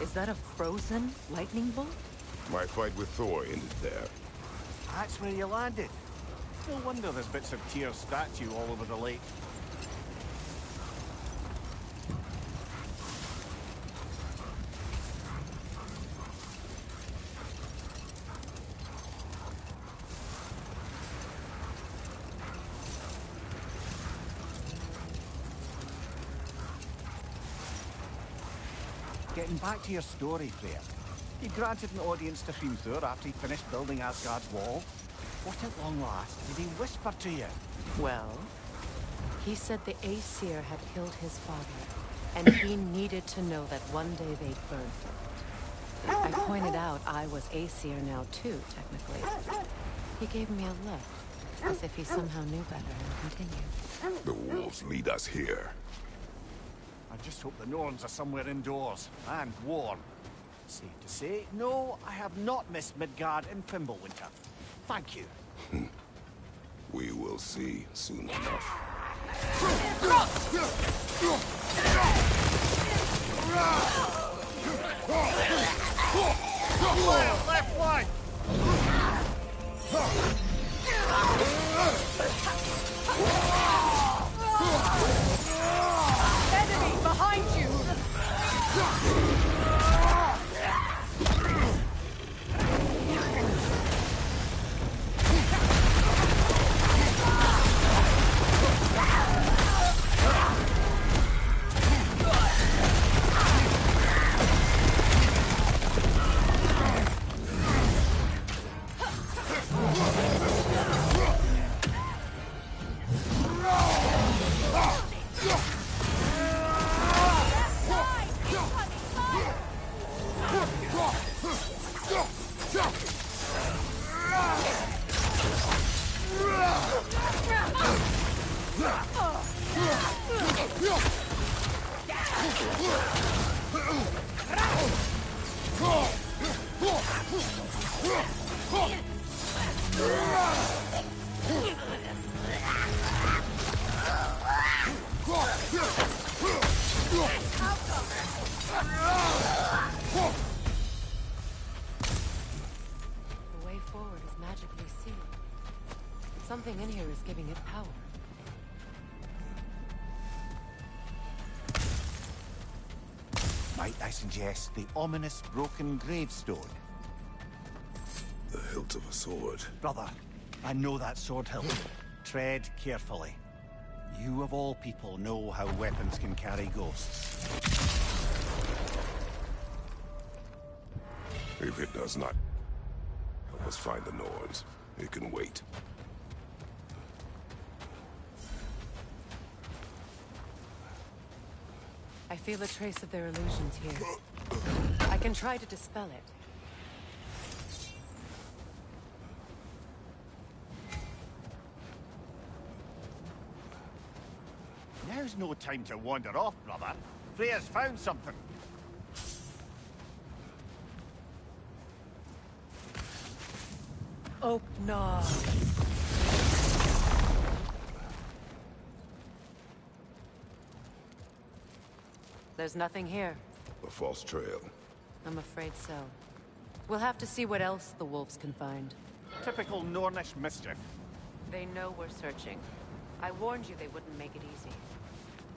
Is that a frozen lightning bolt? My fight with Thor ended there. That's where you landed. No wonder there's bits of Tyr's statue all over the lake. Getting back to your story, Freya. You granted an audience to Hrimthur after he finished building Asgard's wall. What at long last did he whisper to you? Well, he said the Aesir had killed his father, and he needed to know that one day they'd burn for it. I pointed out I was Aesir now too, technically. He gave me a look, as if he somehow knew better and continued. The wolves lead us here. I just hope the Norns are somewhere indoors, and warm. Safe to say, no, I have not missed Midgard in Fimbulwinter. Thank you. We will see soon enough. Left flank! Enemy behind you! The way forward is magically sealed. Something in here is giving it power. Might I suggest the ominous broken gravestone? The hilt of a sword. Brother, I know that sword hilt. Tread carefully. You of all people know how weapons can carry ghosts. If it does not help us find the Norns, it can wait. I feel a trace of their illusions here. I can try to dispel it. Now's no time to wander off, brother. Freya's found something. Oh, no. There's nothing here. A false trail. I'm afraid so. We'll have to see what else the wolves can find. Typical Nornish mischief. They know we're searching. I warned you they wouldn't make it easy.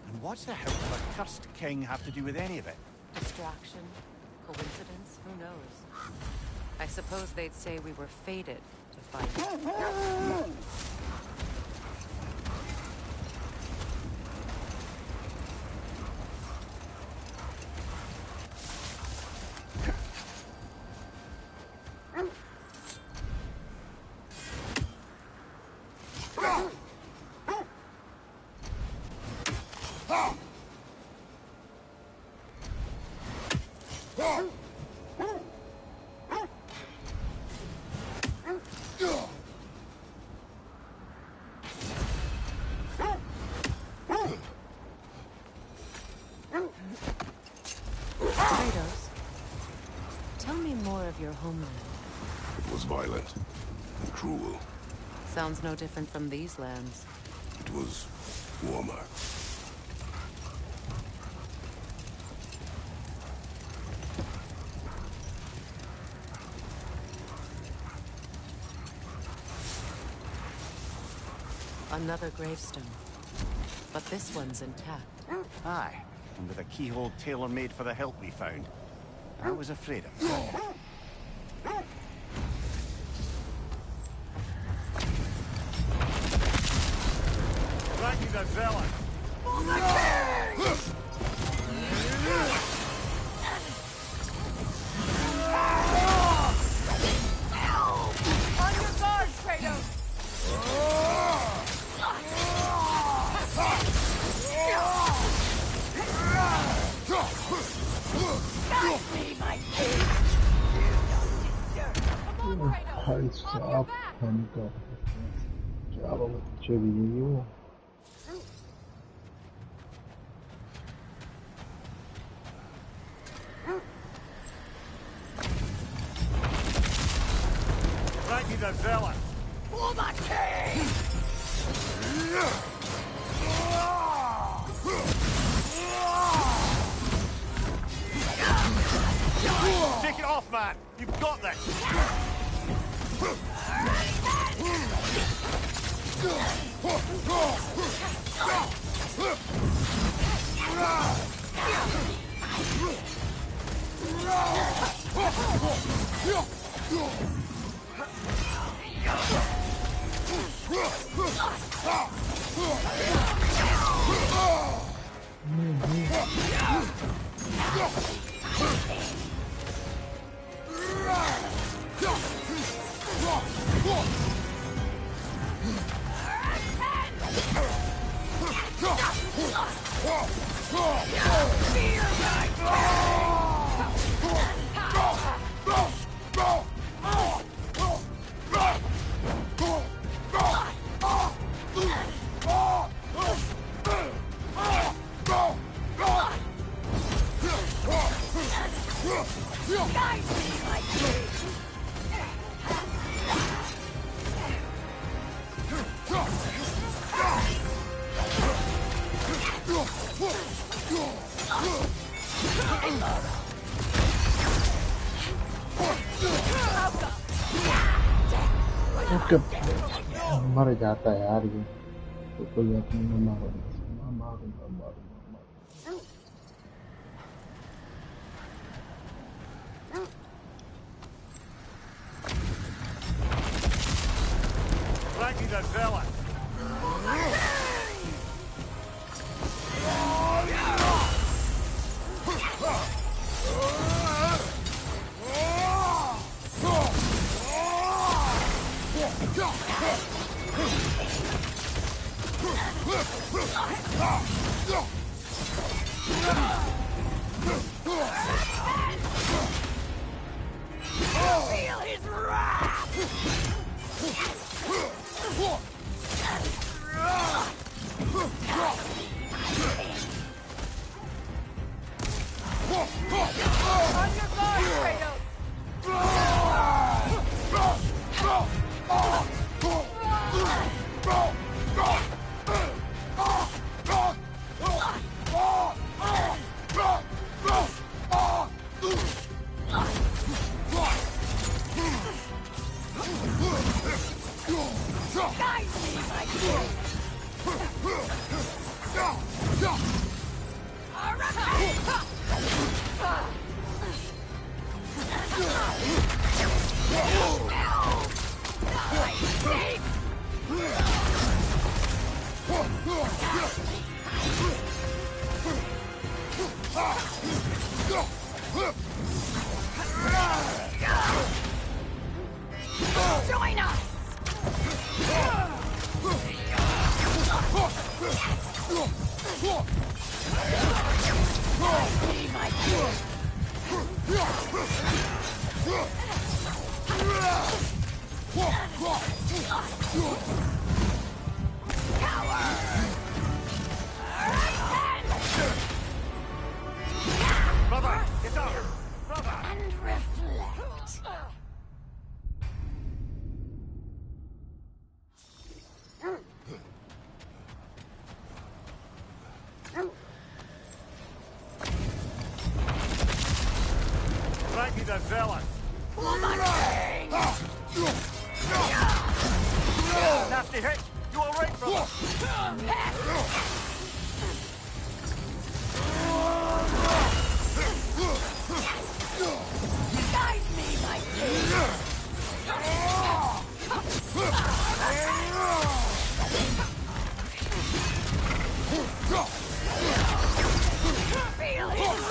And what's the help of a cursed king have to do with any of it? Distraction? Coincidence? Who knows? I suppose they'd say we were fated to find it. Your homeland. It was violent and cruel. Sounds no different from these lands. It was warmer. Another gravestone. But this one's intact. Aye, and with a keyhole tailor-made for the hilt we found. I was afraid of that. Raggy the Zealot! For the king! On your guard, Kratos! Guide me, my king! Come on, Kratos! Off your back! Ciao, ceviu. Raggy the Zealot! For the king! Take it off, man! You've got this! मर जाता है यार ये तो कोई अपने मारूंगा Raggy the Zealot! Feel his wrath! On your guard, Kratos! Guide me, my king! Join us! Brother, get up! Brother! And reflect. Raggy the Zealot! For the king! Nasty hit! You alright, brother. Guide me, my king! Feel his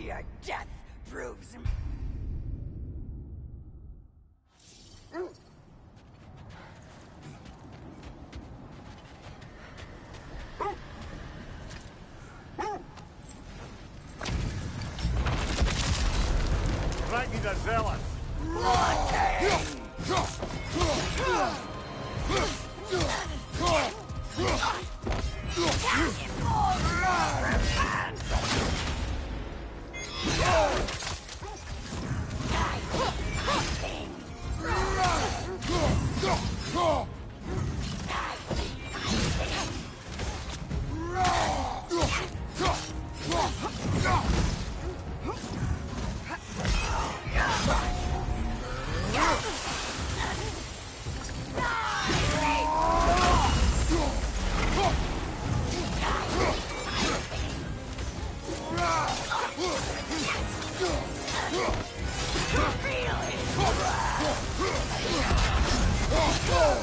Your death proves him. Ragnar the Zealot.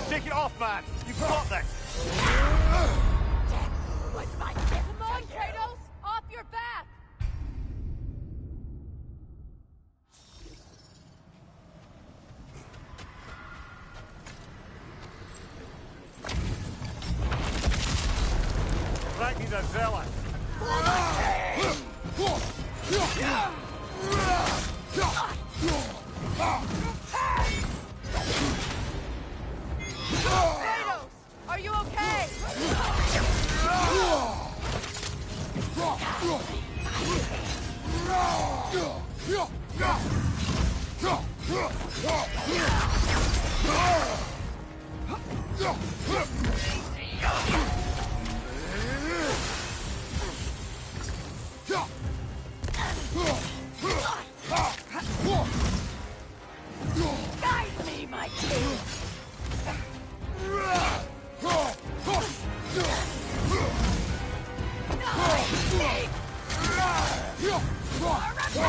Take it off, man! You've got this! What's my gift? Come on, Kratos! Off your back! Ragnar the Zealot! Kratos! Are you okay?